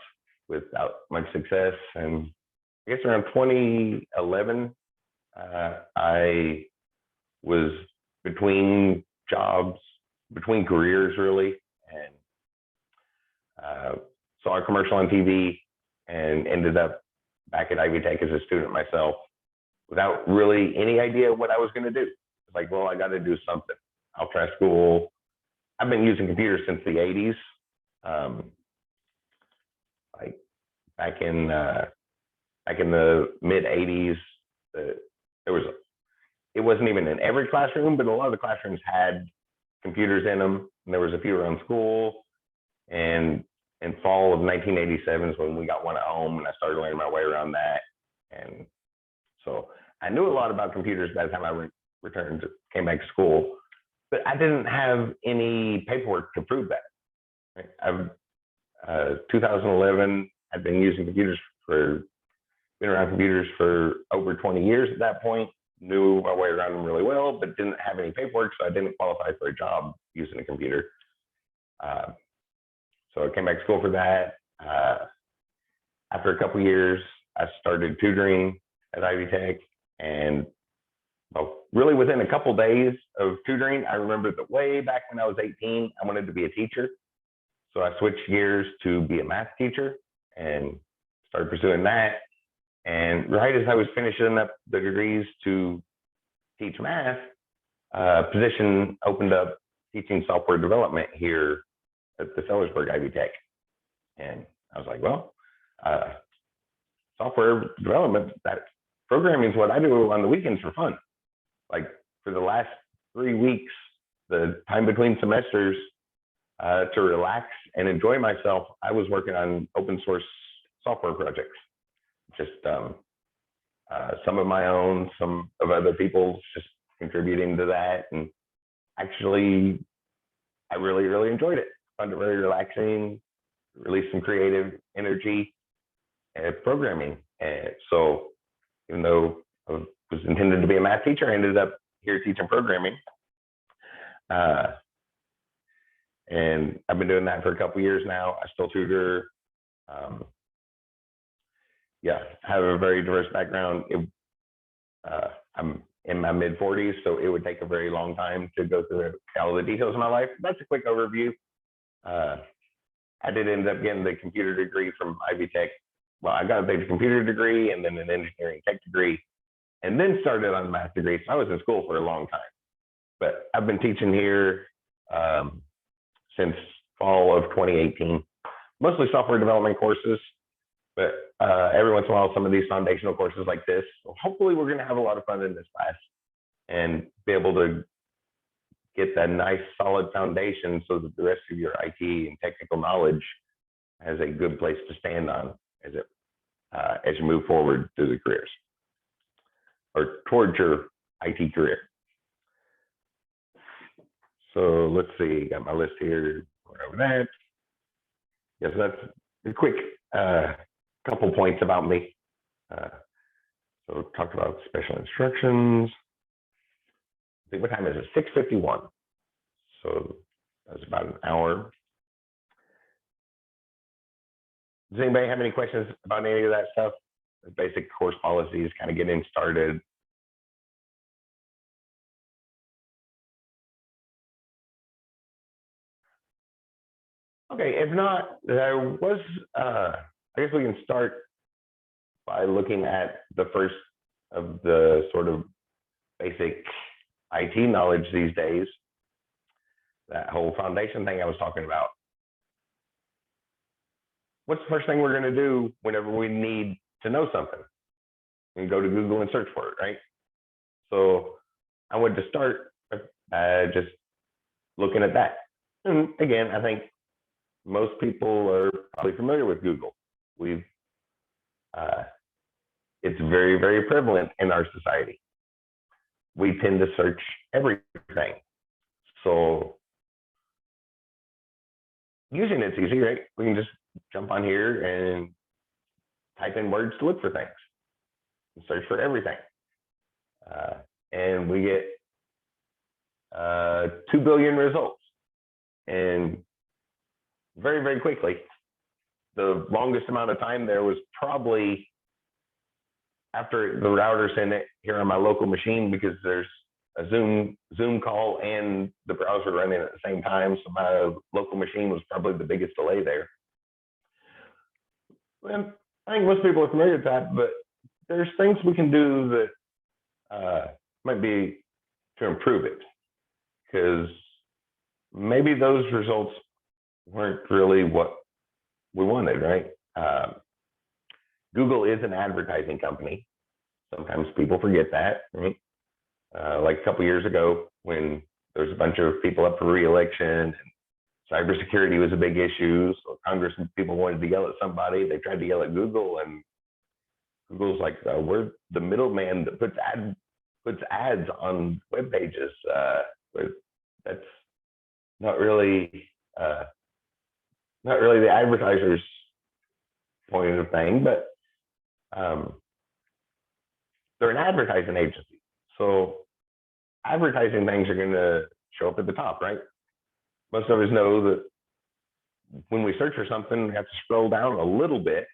without much success. And I guess around 2011, I was between jobs, between careers really, and saw a commercial on TV and ended up back at Ivy Tech as a student myself without really any idea what I was going to do. It's like, well, I got to do something. I'll try school. I've been using computers since the 80s. Like back in the mid 80s, it wasn't even in every classroom, but a lot of the classrooms had computers in them. And there was a few around school. And in fall of 1987 is when we got one at home, and I started learning my way around that. And so I knew a lot about computers by the time I came back to school, but I didn't have any paperwork to prove that. I've 2011, I'd been around computers for over 20 years at that point, knew my way around them really well, but didn't have any paperwork, so I didn't qualify for a job using a computer. So I came back to school for that. After a couple years, I started tutoring at Ivy Tech, and really within a couple days of tutoring, I remembered that way back when I was 18, I wanted to be a teacher. So I switched gears to be a math teacher and started pursuing that. And right as I was finishing up the degrees to teach math, a position opened up teaching software development here at the Sellersburg Ivy Tech. And I was like, well, software development, that programming is what I do on the weekends for fun. Like for the last 3 weeks, the time between semesters, to relax and enjoy myself, I was working on open source software projects. Just some of my own, some of other people's, just contributing to that. And actually, I really, really enjoyed it. I found it very relaxing, released some creative energy at programming. And so even though I was intended to be a math teacher, I ended up here teaching programming. And I've been doing that for a couple of years now. I still tutor. I have a very diverse background. I'm in my mid 40s, so it would take a very long time to go through all the details of my life. That's a quick overview. I did end up getting the computer degree from Ivy Tech. Well, I got a computer degree and then an engineering tech degree, and then started on the math degree. So I was in school for a long time. But I've been teaching here since fall of 2018, mostly software development courses, but every once in a while, some of these foundational courses like this. So hopefully we're gonna have a lot of fun in this class and be able to get that nice solid foundation so that the rest of your IT and technical knowledge has a good place to stand on as you move forward through the careers or towards your IT career. So let's see, got my list here, over that. Yes, that's a quick couple points about me. So we talked about special instructions. I think what time is it? 6:51. So that's about an hour. Does anybody have any questions about any of that stuff? The basic course policies, kind of getting started. Okay, if not, there was, I guess we can start by looking at the first of the sort of basic IT knowledge these days, that whole foundation thing I was talking about. What's the first thing we're going to do whenever we need to know something? We can go to Google and search for it, right? So I wanted to start just looking at that. And again, I think most people are probably familiar with Google. It's very, very prevalent in our society. We tend to search everything. So using it's easy, right? We can just jump on here and type in words to look for things and search for everything. And we get 2 billion results. And very, very quickly, the longest amount of time there was probably after the router sent it here on my local machine, because there's a Zoom call and the browser running at the same time. So my local machine was probably the biggest delay there. And I think most people are familiar with that, but there's things we can do that might be to improve it, because maybe those results weren't really what we wanted, right? Google is an advertising company. Sometimes people forget that, right? Like a couple years ago, when there was a bunch of people up for re-election and cybersecurity was a big issue, so Congress people wanted to yell at somebody, they tried to yell at Google, and Google's like, we're the middleman that puts ads on web pages. That's not really the advertiser's point of thing, but they're an advertising agency. So advertising things are going to show up at the top, right? Most of us know that when we search for something, we have to scroll down a little bit,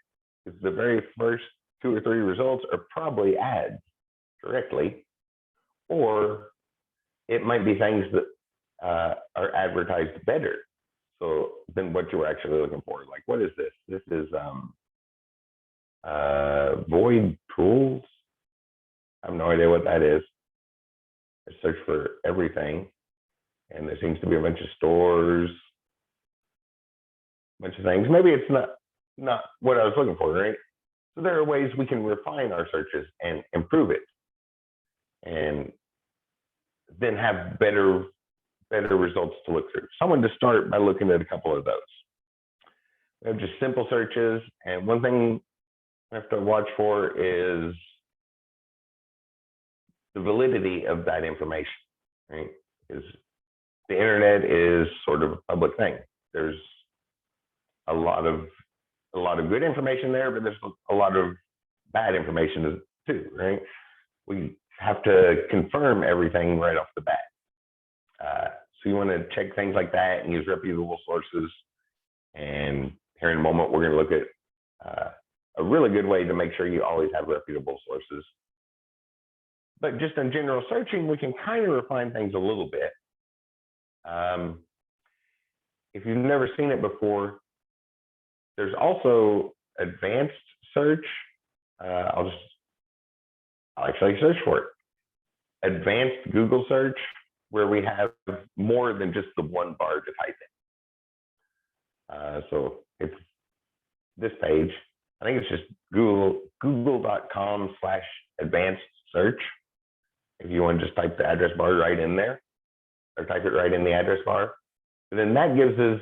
because the very first 2 or 3 results are probably ads directly, or it might be things that are advertised better so than what you were actually looking for. Like, what is this? This is Void Tools. I have no idea what that is. I search for everything, and there seems to be a bunch of stores, a bunch of things. Maybe it's not what I was looking for, right? So there are ways we can refine our searches and improve it, and then have better results to look through. So I wanted to start by looking at a couple of those. We have just simple searches, and one thing I have to watch for is the validity of that information, right? Because the internet is sort of a public thing. There's a lot of good information there, but there's a lot of bad information too, right? We have to confirm everything right off the bat. So you want to check things like that and use reputable sources. And here in a moment, we're going to look at a really good way to make sure you always have reputable sources. But just in general searching, we can kind of refine things a little bit. If you've never seen it before, there's also advanced search. I'll actually search for it. Advanced Google search, where we have more than just the one bar to type in. So it's this page. I think it's just google.com/advanced search. If you want to just type the address bar right in there, or type it right in the address bar. And then that gives us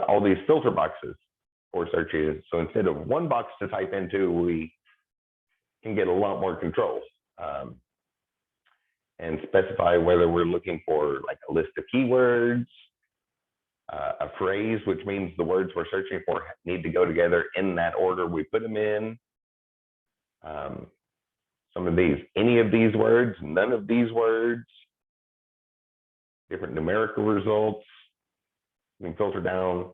all these filter boxes for searches. So instead of one box to type into, we can get a lot more controls and specify whether we're looking for like a list of keywords, a phrase, which means the words we're searching for need to go together in that order we put them in. Some of these, any of these words, none of these words, different numerical results. You can filter down,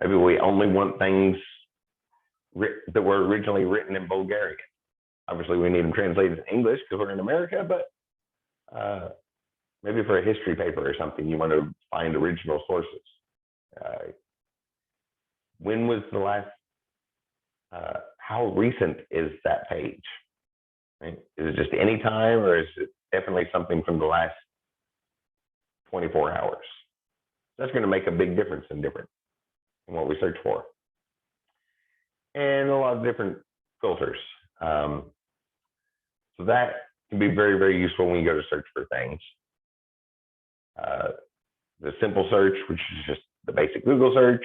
maybe we only want things that were originally written in Bulgarian. Obviously, we need them translated to English because we're in America, but maybe for a history paper or something, you want to find original sources. When was the last, how recent is that page? Right? Is it just any time, or is it definitely something from the last 24 hours? That's going to make a big difference in what we search for. And a lot of different filters. So that can be very, very useful when you go to search for things. The simple search, which is just the basic Google search,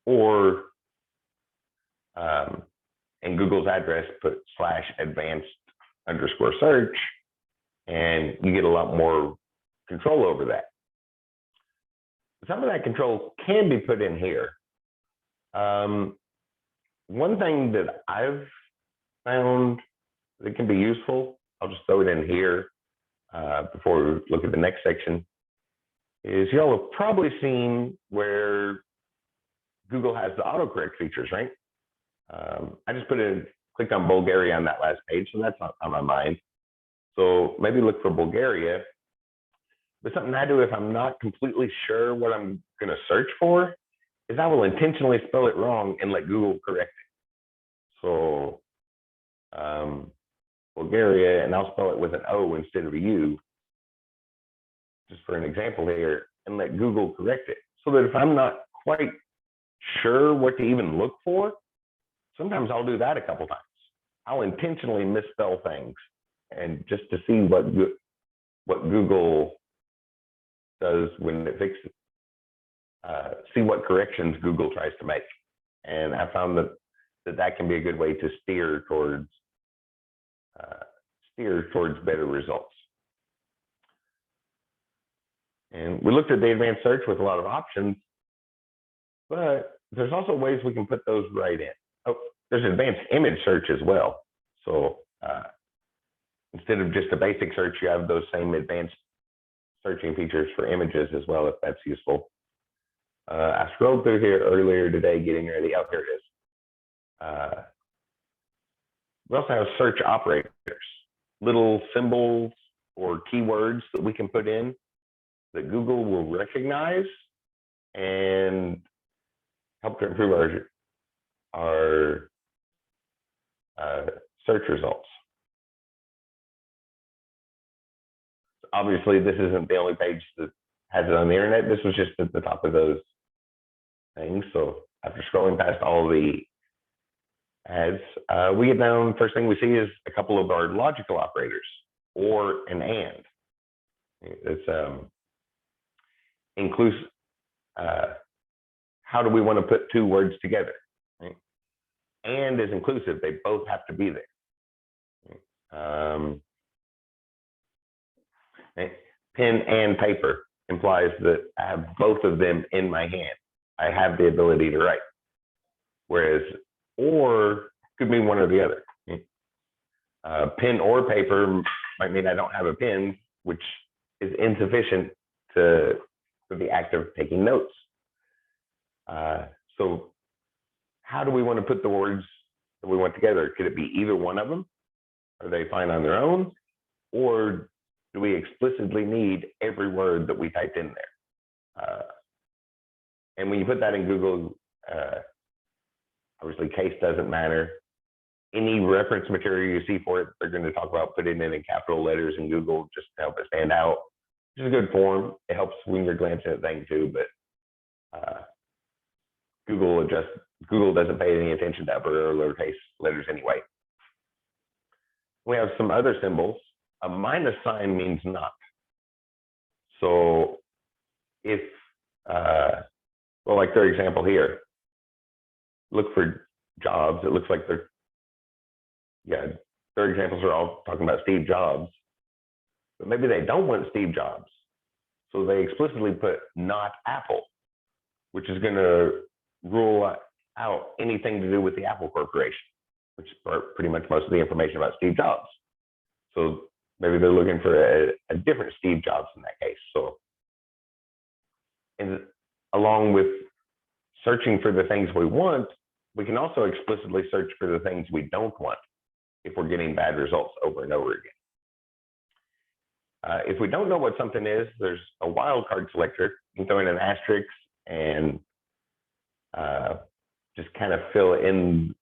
or in Google's address, put /advanced_search, and you get a lot more control over that. Some of that control can be put in here. One thing that I've found that can be useful, I'll just throw it in here before we look at the next section, is y'all have probably seen where Google has the autocorrect features, right? I just clicked on Bulgaria on that last page, so that's not on my mind. So maybe look for Bulgaria. But something I do if I'm not completely sure what I'm going to search for is I will intentionally spell it wrong and let Google correct it. So Bulgaria, and I'll spell it with an O instead of a U, just for an example here, and let Google correct it. So that if I'm not quite sure what to even look for, sometimes I'll do that a couple times. I'll intentionally misspell things, and just to see what Google does when it fixes, see what corrections Google tries to make. And I found that can be a good way to steer towards better results. And we looked at the advanced search with a lot of options, but there's also ways we can put those right in. Oh, there's advanced image search as well. So instead of just a basic search, you have those same advanced searching features for images as well, if that's useful. I scrolled through here earlier today, getting ready. Oh, here it is. We also have search operators, little symbols or keywords that we can put in that Google will recognize and help to improve our search results. Obviously, this isn't the only page that has it on the internet. This was just at the top of those things. So after scrolling past all the ads, we get down, first thing we see is a couple of our logical operators, or an and. It's inclusive. How do we want to put two words together? Right? And is inclusive. They both have to be there. Pen and paper implies that I have both of them in my hand. I have the ability to write. Whereas or could mean one or the other. Pen or paper might mean I don't have a pen, which is insufficient for the act of taking notes. So how do we want to put the words that we want together? Could it be either one of them? Are they fine on their own? Or do we explicitly need every word that we typed in there? And when you put that in Google, obviously case doesn't matter. Any reference material you see for it, they're going to talk about putting it in capital letters in Google just to help it stand out, which is a good form. It helps when you're glancing at things too, but Google doesn't pay any attention to upper or lowercase letters anyway. We have some other symbols. A minus sign means not. So if, well, like their example here, look for jobs. It looks like their examples are all talking about Steve Jobs, but maybe they don't want Steve Jobs. So they explicitly put not Apple, which is going to rule out anything to do with the Apple Corporation. which is pretty much most of the information about Steve Jobs. So maybe they're looking for a different Steve Jobs in that case. So, and along with searching for the things we want, we can also explicitly search for the things we don't want if we're getting bad results over and over again. If we don't know what something is, there's a wildcard selector. You can throw in an asterisk and just kind of fill in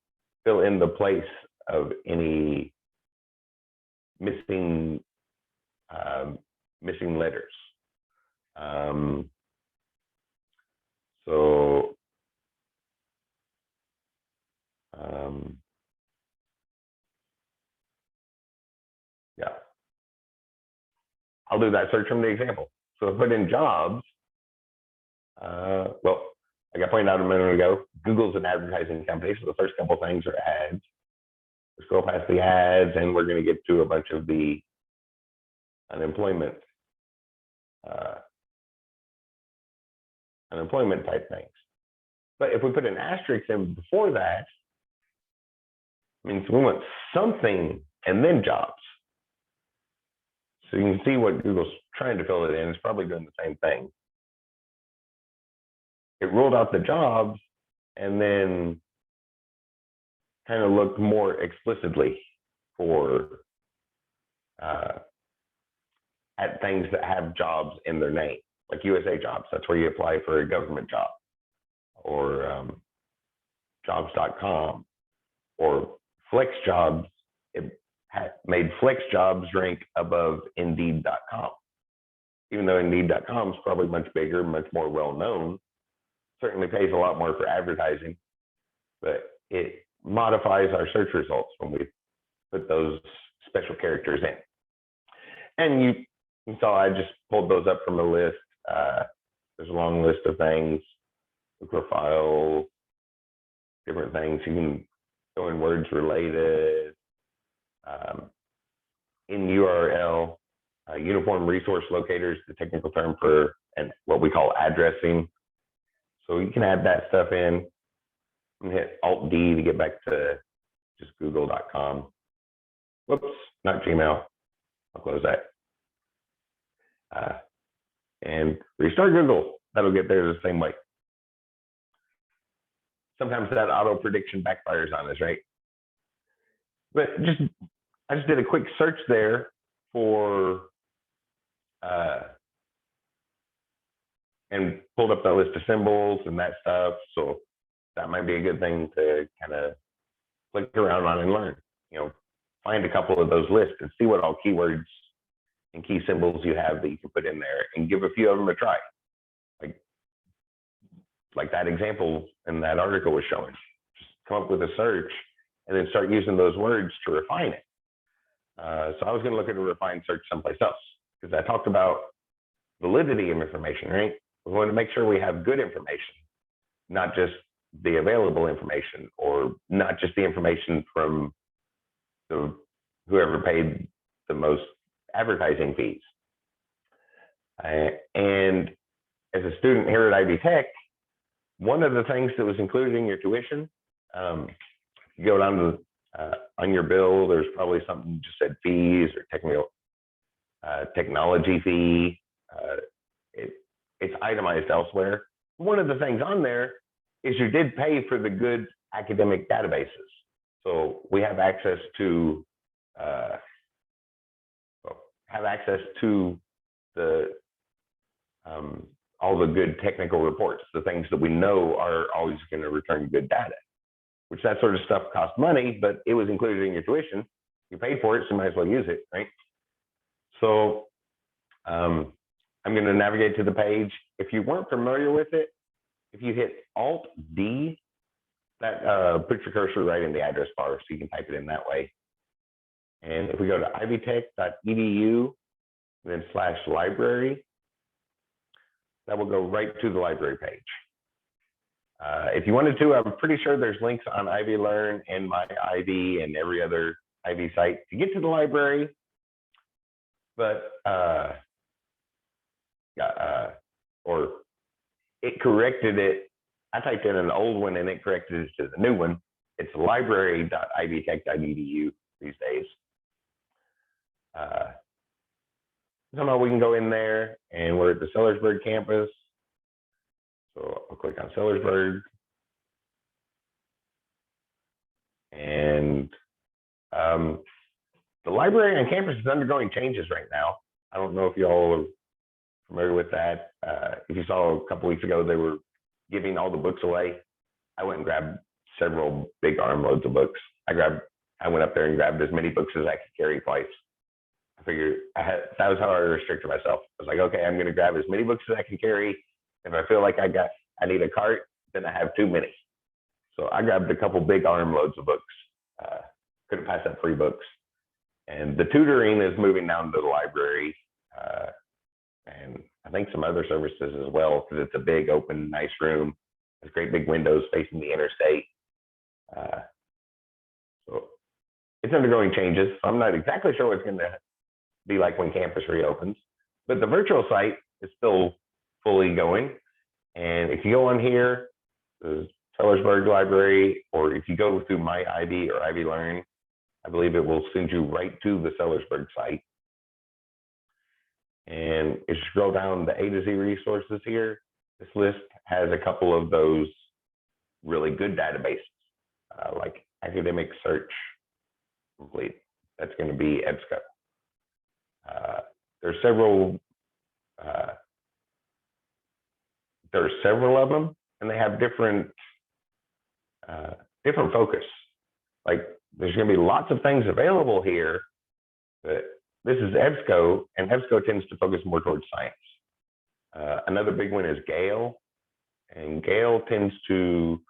the place of any missing letters. Yeah, I'll do that search from the example. So I put in jobs. Well, like I pointed out a minute ago, Google's an advertising company, so the first couple things are ads. We scroll past the ads, and we're going to get to a bunch of the unemployment type things. But if we put an asterisk in before that, it means we want something and then jobs. So you can see what Google's trying to fill it in. It's probably doing the same thing. It ruled out the jobs and then kind of looked more explicitly for at things that have jobs in their name, like USA Jobs. That's where you apply for a government job, or jobs.com, or Flex Jobs. It made Flex Jobs rank above Indeed.com, even though Indeed.com is probably much bigger, much more well-known, certainly pays a lot more for advertising, but it modifies our search results when we put those special characters in. And you saw I just pulled those up from a list. There's a long list of things, profile, different things. You can go in words related, in URL, uniform resource locators, the technical term for what we call addressing. So you can add that stuff in. I'm gonna hit Alt-D to get back to just google.com. Whoops, not Gmail. I'll close that. And restart Google. That'll get there the same way. Sometimes that auto prediction backfires on us, right? But I just did a quick search there for and pulled up that list of symbols and that stuff. So that might be a good thing to kind of click around on and learn. You know, find a couple of those lists and see what all keywords and key symbols you have that you can put in there, and give a few of them a try. Like that example in that article was showing. Just come up with a search and then start using those words to refine it. So I was going to look at a refined search someplace else, because I talked about validity of information, right? We want to make sure we have good information, not just the available information, or not just the information from whoever paid the most advertising fees. And as a student here at Ivy Tech, one of the things that was included in your tuition, you go down to on your bill, there's probably something just said fees or technology fee. It's itemized elsewhere. One of the things on there is you did pay for the good academic databases. So we have access to the all the good technical reports, the things that we know are always going to return good data, which that sort of stuff costs money, but it was included in your tuition. You paid for it, so you might as well use it, right? So I'm going to navigate to the page. If you weren't familiar with it, if you hit Alt-D, that puts your cursor right in the address bar, so you can type it in that way. And if we go to ivytech.edu, then /library, that will go right to the library page. If you wanted to, I'm pretty sure there's links on ivylearn and my Ivy and every other Ivy site to get to the library. But or it corrected it. I typed in an old one and it corrected it to the new one. it's library.ivytech.edu these days. Somehow we can go in there, and we're at the Sellersburg campus. So I'll click on Sellersburg. And the library on campus is undergoing changes right now. I don't know if y'all are familiar with that. If you saw a couple weeks ago, they were giving all the books away. I went and grabbed several big armloads of books. I went up there and grabbed as many books as I could carry twice. I figured that was how I restricted myself. I was like, okay, I'm going to grab as many books as I can carry. If I feel like I need a cart, then I have too many. So I grabbed a couple big armloads of books. Couldn't pass up free books. And the tutoring is moving down to the library, and I think some other services as well, because it's a big, open, nice room. There's great big windows facing the interstate. So it's undergoing changes. I'm not exactly sure what it's going to be like when campus reopens, but the virtual site is still fully going. And if you go on here, the Sellersburg Library, or if you go through My Ivy or ivylearn, I believe it will send you right to the Sellersburg site. And if you scroll down the A to Z resources here, this list has a couple of those really good databases, like Academic Search Complete. That's going to be EBSCO. There's several of them, and they have different focus. Like, there's going to be lots of things available here, but this is EBSCO, and EBSCO tends to focus more towards science. Another big one is Gale, and Gale tends to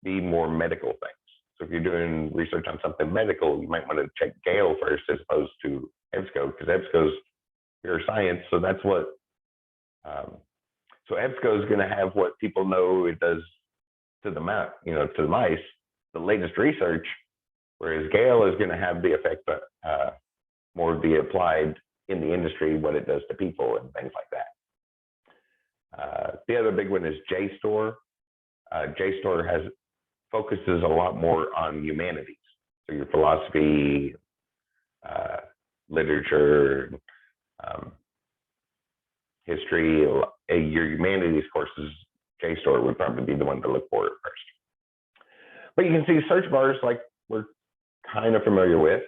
be more medical things. So if you're doing research on something medical, you might want to check Gale first as opposed to EBSCO, because EBSCO's pure science. So that's what, so EBSCO is going to have what people know it does to the mouse, to the mice, the latest research, whereas Gale is going to have the effect, more of the applied in the industry, what it does to people and things like that. The other big one is JSTOR. JSTOR focuses a lot more on humanities. So your philosophy, literature, history, your humanities courses, JSTOR would probably be the one to look for at first. But you can see search bars like we're kind of familiar with.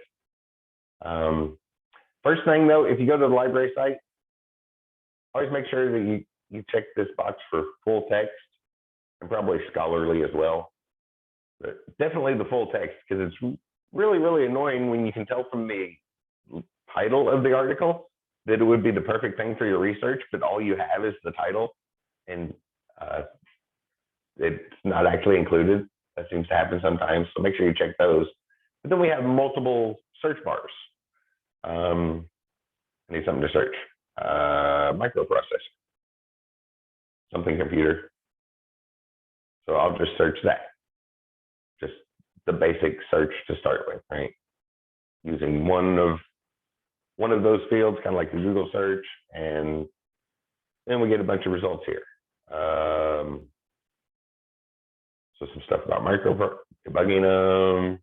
First thing though, if you go to the library site, always make sure that you check this box for full text, and probably scholarly as well. But definitely the full text, because it's really, really annoying when you can tell from the title of the article that it would be the perfect thing for your research, but all you have is the title, and it's not actually included. That seems to happen sometimes, so make sure you check those. But then we have multiple search bars. I need something to search. Microprocessor, something computer. So I'll just search that. Just the basic search to start with, right? Using one of those fields, kind of like the Google search, and then we get a bunch of results here. So some stuff about debugging them,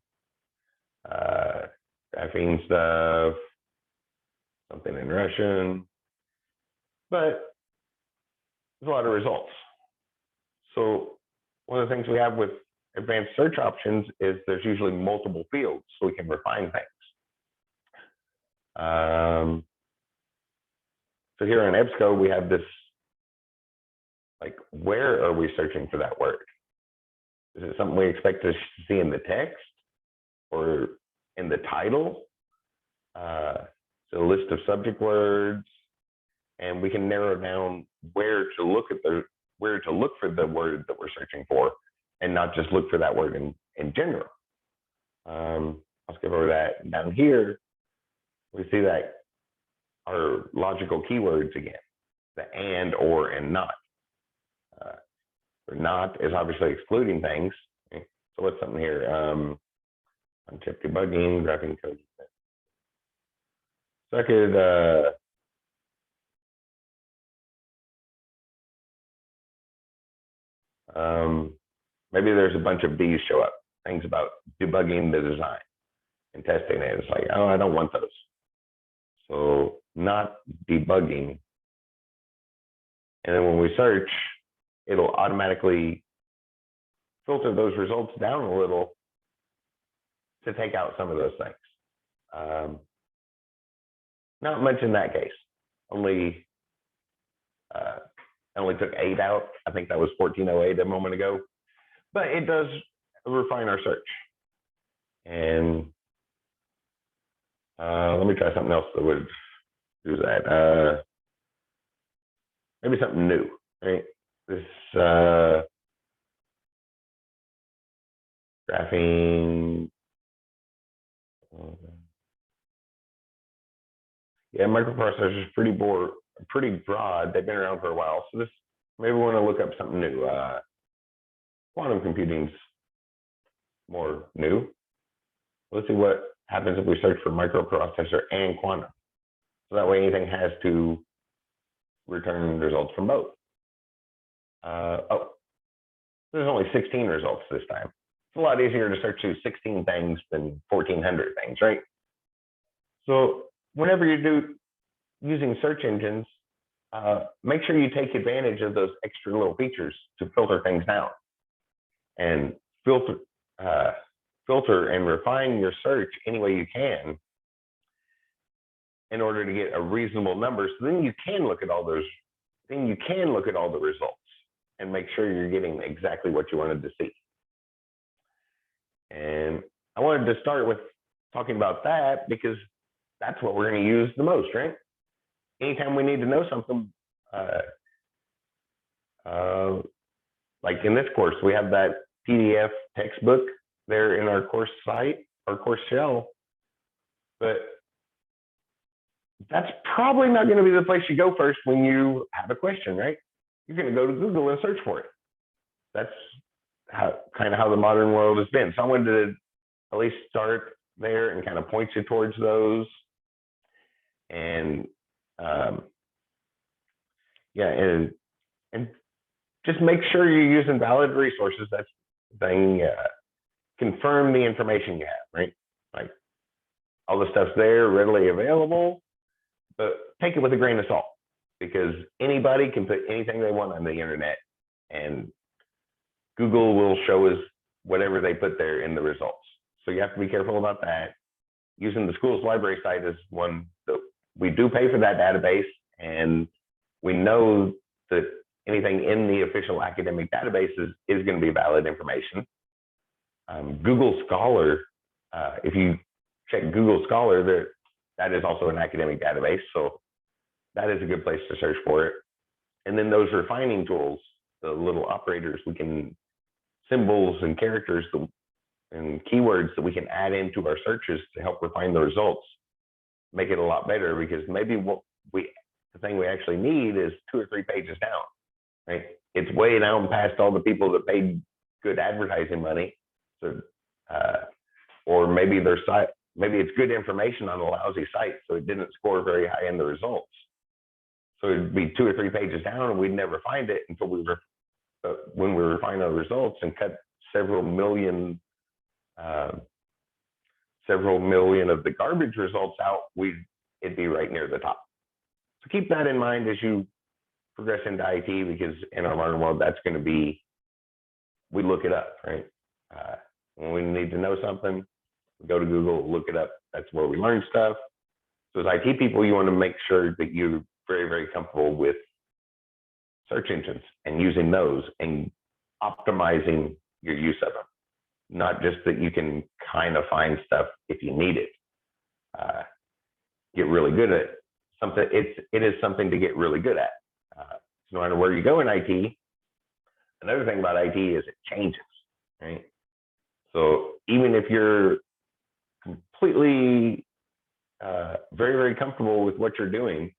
graphene stuff, something in Russian, but there's a lot of results. So one of the things we have with advanced search options is there's usually multiple fields, so we can refine things. So here on EBSCO, we have this, like, where are we searching for that word? Is it something we expect to see in the text or in the title? So a list of subject words, and we can narrow down where to look for the word that we're searching for, and not just look for that word in general. I'll skip over that. Down here, we see that our logical keywords again, the and, or, and not. Or not is obviously excluding things. So what's something here? On chip debugging, graphing code. So I could maybe there's a bunch of these show up. things about debugging the design and testing it. It's like, oh, I don't want those. So not debugging. And then when we search, it'll automatically filter those results down a little to take out some of those things. Not much in that case. Only I only took 8 out. I think that was 1408 a moment ago. But it does refine our search. And let me try something else that would do that. Maybe something new, right? This graphing. Yeah, microprocessors pretty broad. They've been around for a while. So this, maybe we want to look up something new. Quantum computing's more new. Let's see what happens if we search for microprocessor and quantum. So that way anything has to return results from both. Oh, there's only 16 results this time. It's a lot easier to search through 16 things than 1,400 things, right? So whenever you're using search engines, make sure you take advantage of those extra little features to filter things down and filter and refine your search any way you can in order to get a reasonable number. So then you can look at all those, then you can look at all the results and make sure you're getting exactly what you wanted to see. And I wanted to start with talking about that because that's what we're going to use the most, right? Anytime we need to know something, like in this course, we have that PDF textbook there in our course site, our course shell, but that's probably not going to be the place you go first when you have a question, right? You're going to go to Google and search for it. That's kind of how the modern world has been. So I wanted to at least start there and kind of point you towards those. And yeah, and just make sure you're using valid resources. That's the thing. Confirm the information you have, right? Like all the stuff's there, readily available, but take it with a grain of salt because anybody can put anything they want on the internet, and Google will show us whatever they put there in the results. So you have to be careful about that. Using the school's library site is one that we do pay for that database, and we know that anything in the official academic database is going to be valid information. Google Scholar, if you check Google Scholar, that is also an academic database, so that is a good place to search for it. And then those refining tools, the little operators, symbols and characters and keywords that we can add into our searches to help refine the results, make it a lot better, because maybe the thing we actually need is 2 or 3 pages down, right? It's way down past all the people that paid good advertising money. So, or maybe their site, maybe it's good information on a lousy site, so it didn't score very high in the results. So it'd be 2 or 3 pages down, and we'd never find it until when we refine our results and cut several million of the garbage results out, it'd be right near the top. So keep that in mind as you progress into IT, because in our modern world, that's going to be, we look it up, right? When we need to know something, we go to Google, look it up. That's where we learn stuff. So as IT people, you want to make sure that you're very, very comfortable with search engines and using those and optimizing your use of them. Not just that you can kind of find stuff if you need it. Get really good at it. It is something to get really good at. So no matter where you go in IT, another thing about IT is it changes, right? So even if you're completely very, very comfortable with what you're doing,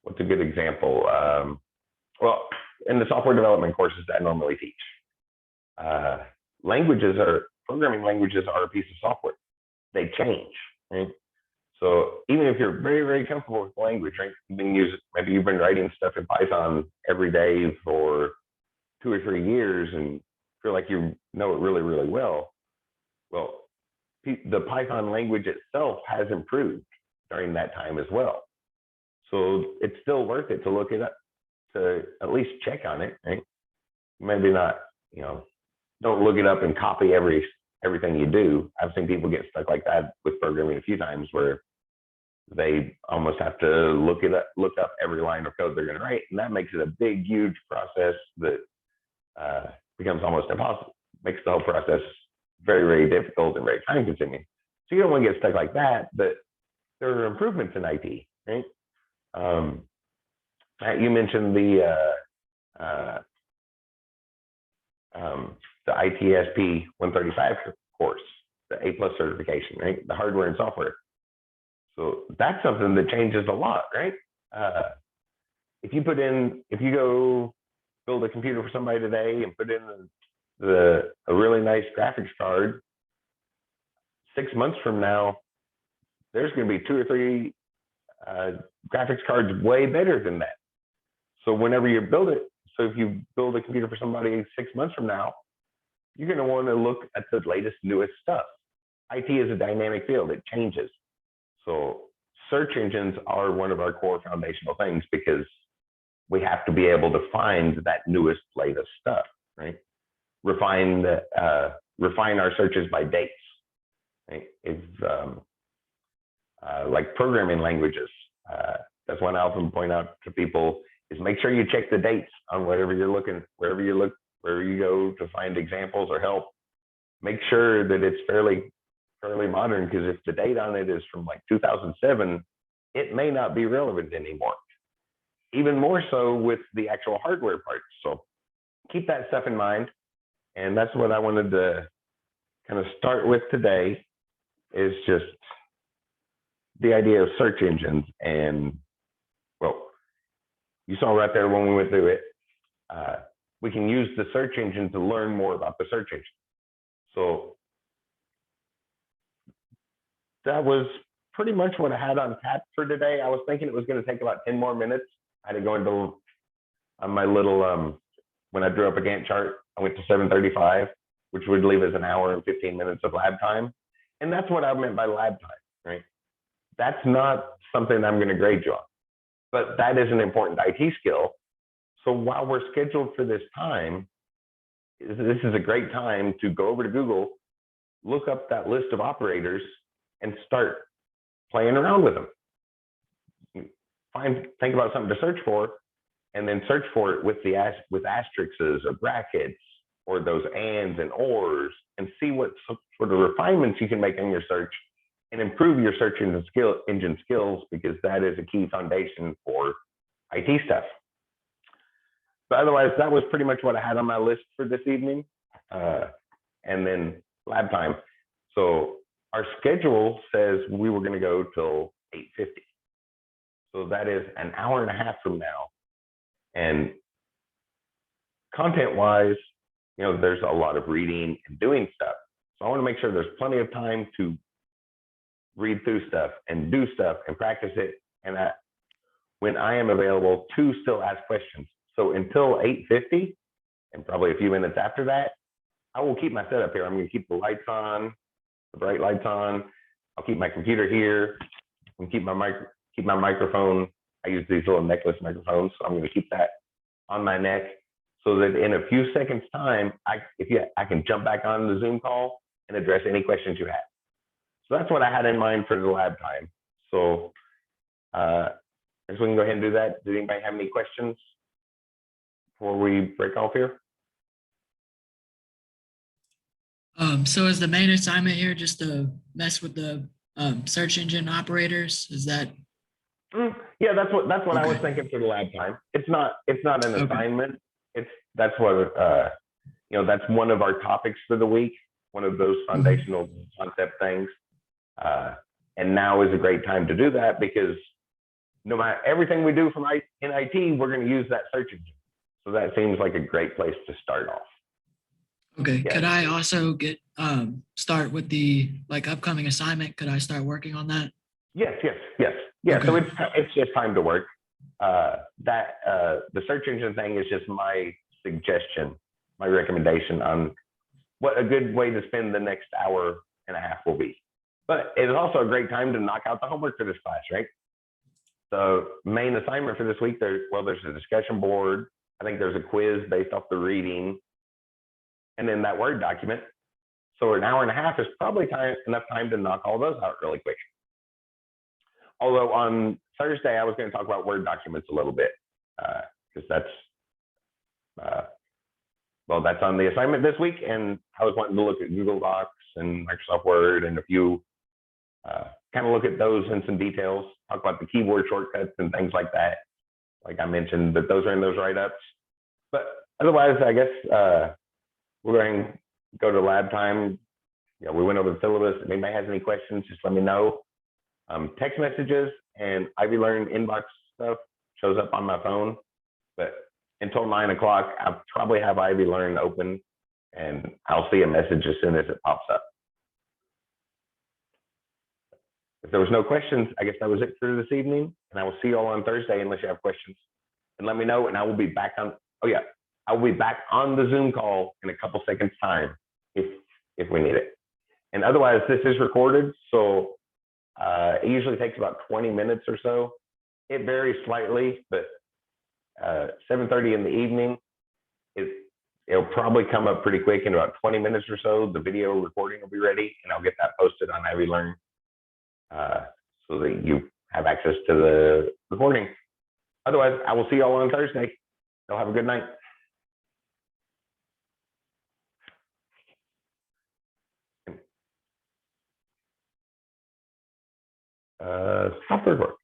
what's a good example? Well, in the software development courses that I normally teach, programming languages are a piece of software. They change, right? So even if you're very, very comfortable with the language, right? Maybe you've been writing stuff in Python every day for 2 or 3 years, and feel like you know it really, really well. Well, the Python language itself has improved during that time as well. So it's still worth it to look it up, to at least check on it, right? Maybe not, don't look it up and copy everything you do. I've seen people get stuck like that with programming a few times, where they almost have to look up every line of code they're going to write, and that makes it a big, huge process that becomes almost impossible. Makes the whole process very, very difficult and very time consuming. So you don't want to get stuck like that, but there are improvements in IT, right? You mentioned the ITSP 135 course, the A+ certification, right? The hardware and software. So that's something that changes a lot, right? If you go build a computer for somebody today and put in a really nice graphics card, 6 months from now, there's going to be 2 or 3 graphics cards way better than that. So whenever you build it, so if you build a computer for somebody 6 months from now, you're going to want to look at the latest, newest stuff. IT is a dynamic field. It changes. So search engines are one of our core foundational things, because we have to be able to find that newest, latest stuff, right? Refine our searches by dates, right? Like programming languages, that's one I often point out to people, is make sure you check the dates on wherever you go to find examples or help. Make sure that it's fairly modern, because if the date on it is from like 2007, it may not be relevant anymore. Even more so with the actual hardware parts. So keep that stuff in mind. And that's what I wanted to kind of start with today, is just the idea of search engines. And well, you saw right there when we went through it, we can use the search engine to learn more about the search engine. So that was pretty much what I had on tap for today. I was thinking it was going to take about 10 more minutes. I had to go into on my little, when I drew up a Gantt chart, I went to 7:35, which would leave us an hour and 15 minutes of lab time. And that's what I meant by lab time, right? That's not something I'm going to grade you on, but that is an important IT skill. So while we're scheduled for this time, this is a great time to go over to Google, look up that list of operators, and start playing around with them. Think about something to search for, and then search for it with asterisks or brackets, or those ands and ors, and see what sort of refinements you can make in your search and improve your search engine skills, because that is a key foundation for IT stuff. But otherwise, that was pretty much what I had on my list for this evening. And then lab time. So our schedule says we were going to go till 8:50. So that is an hour and a half from now. And content-wise, there's a lot of reading and doing stuff. So I want to make sure there's plenty of time to read through stuff and do stuff and practice it. And when I am available to still ask questions. So until 8:50, and probably a few minutes after that, I will keep my setup here. I'm going to keep the lights on, the bright lights on. I'll keep my computer here and keep my microphone. I use these little necklace microphones, so I'm going to keep that on my neck, so that in a few seconds time, I can jump back on the Zoom call and address any questions you have. So that's what I had in mind for the lab time. So I guess we can go ahead and do that. Did anybody have any questions before we break off here? So is the main assignment here just to mess with the search engine operators? Is that? Yeah, that's what Okay. I was thinking for the lab time. It's not an assignment. That's what that's one of our topics for the week. One of those foundational concept things. And now is a great time to do that, because no matter everything we do in IT, we're going to use that search engine. So that seems like a great place to start off. Okay. Yeah. Could I also start with the upcoming assignment? Could I start working on that? Yes. Yeah. Okay. So it's just time to work. The search engine thing is just my suggestion my recommendation on what a good way to spend the next hour and a half will be. But it is also a great time to knock out the homework for this class, right? So main assignment for this week, there's a discussion board. I think there's a quiz based off the reading, and then that Word document. So an hour and a half is probably enough time to knock all those out really quick. Although on Thursday, I was going to talk about Word documents a little bit, because that's on the assignment this week, and I was wanting to look at Google Docs and Microsoft Word and a few, kind of look at those in some details, talk about the keyboard shortcuts and things like that. Like I mentioned, that those are in those write-ups. But otherwise, I guess we're going to go to lab time. Yeah, we went over the syllabus. If anybody has any questions, just let me know. Text messages and ivylearn inbox stuff shows up on my phone, but until 9 o'clock, I'll probably have ivylearn open, and I'll see a message as soon as it pops up. If there was no questions, I guess that was it for this evening, and I will see you all on Thursday unless you have questions. And let me know, and I will be back on. Oh yeah, I will be back on the Zoom call in a couple seconds time if we need it. And otherwise, this is recorded, so it usually takes about 20 minutes or so. It varies slightly, but 7:30 in the evening, it'll probably come up pretty quick. In about 20 minutes or so, the video recording will be ready, and I'll get that posted on ivylearn, so that you have access to the recording. Otherwise, I will see you all on Thursday. Y'all have a good night. Software work.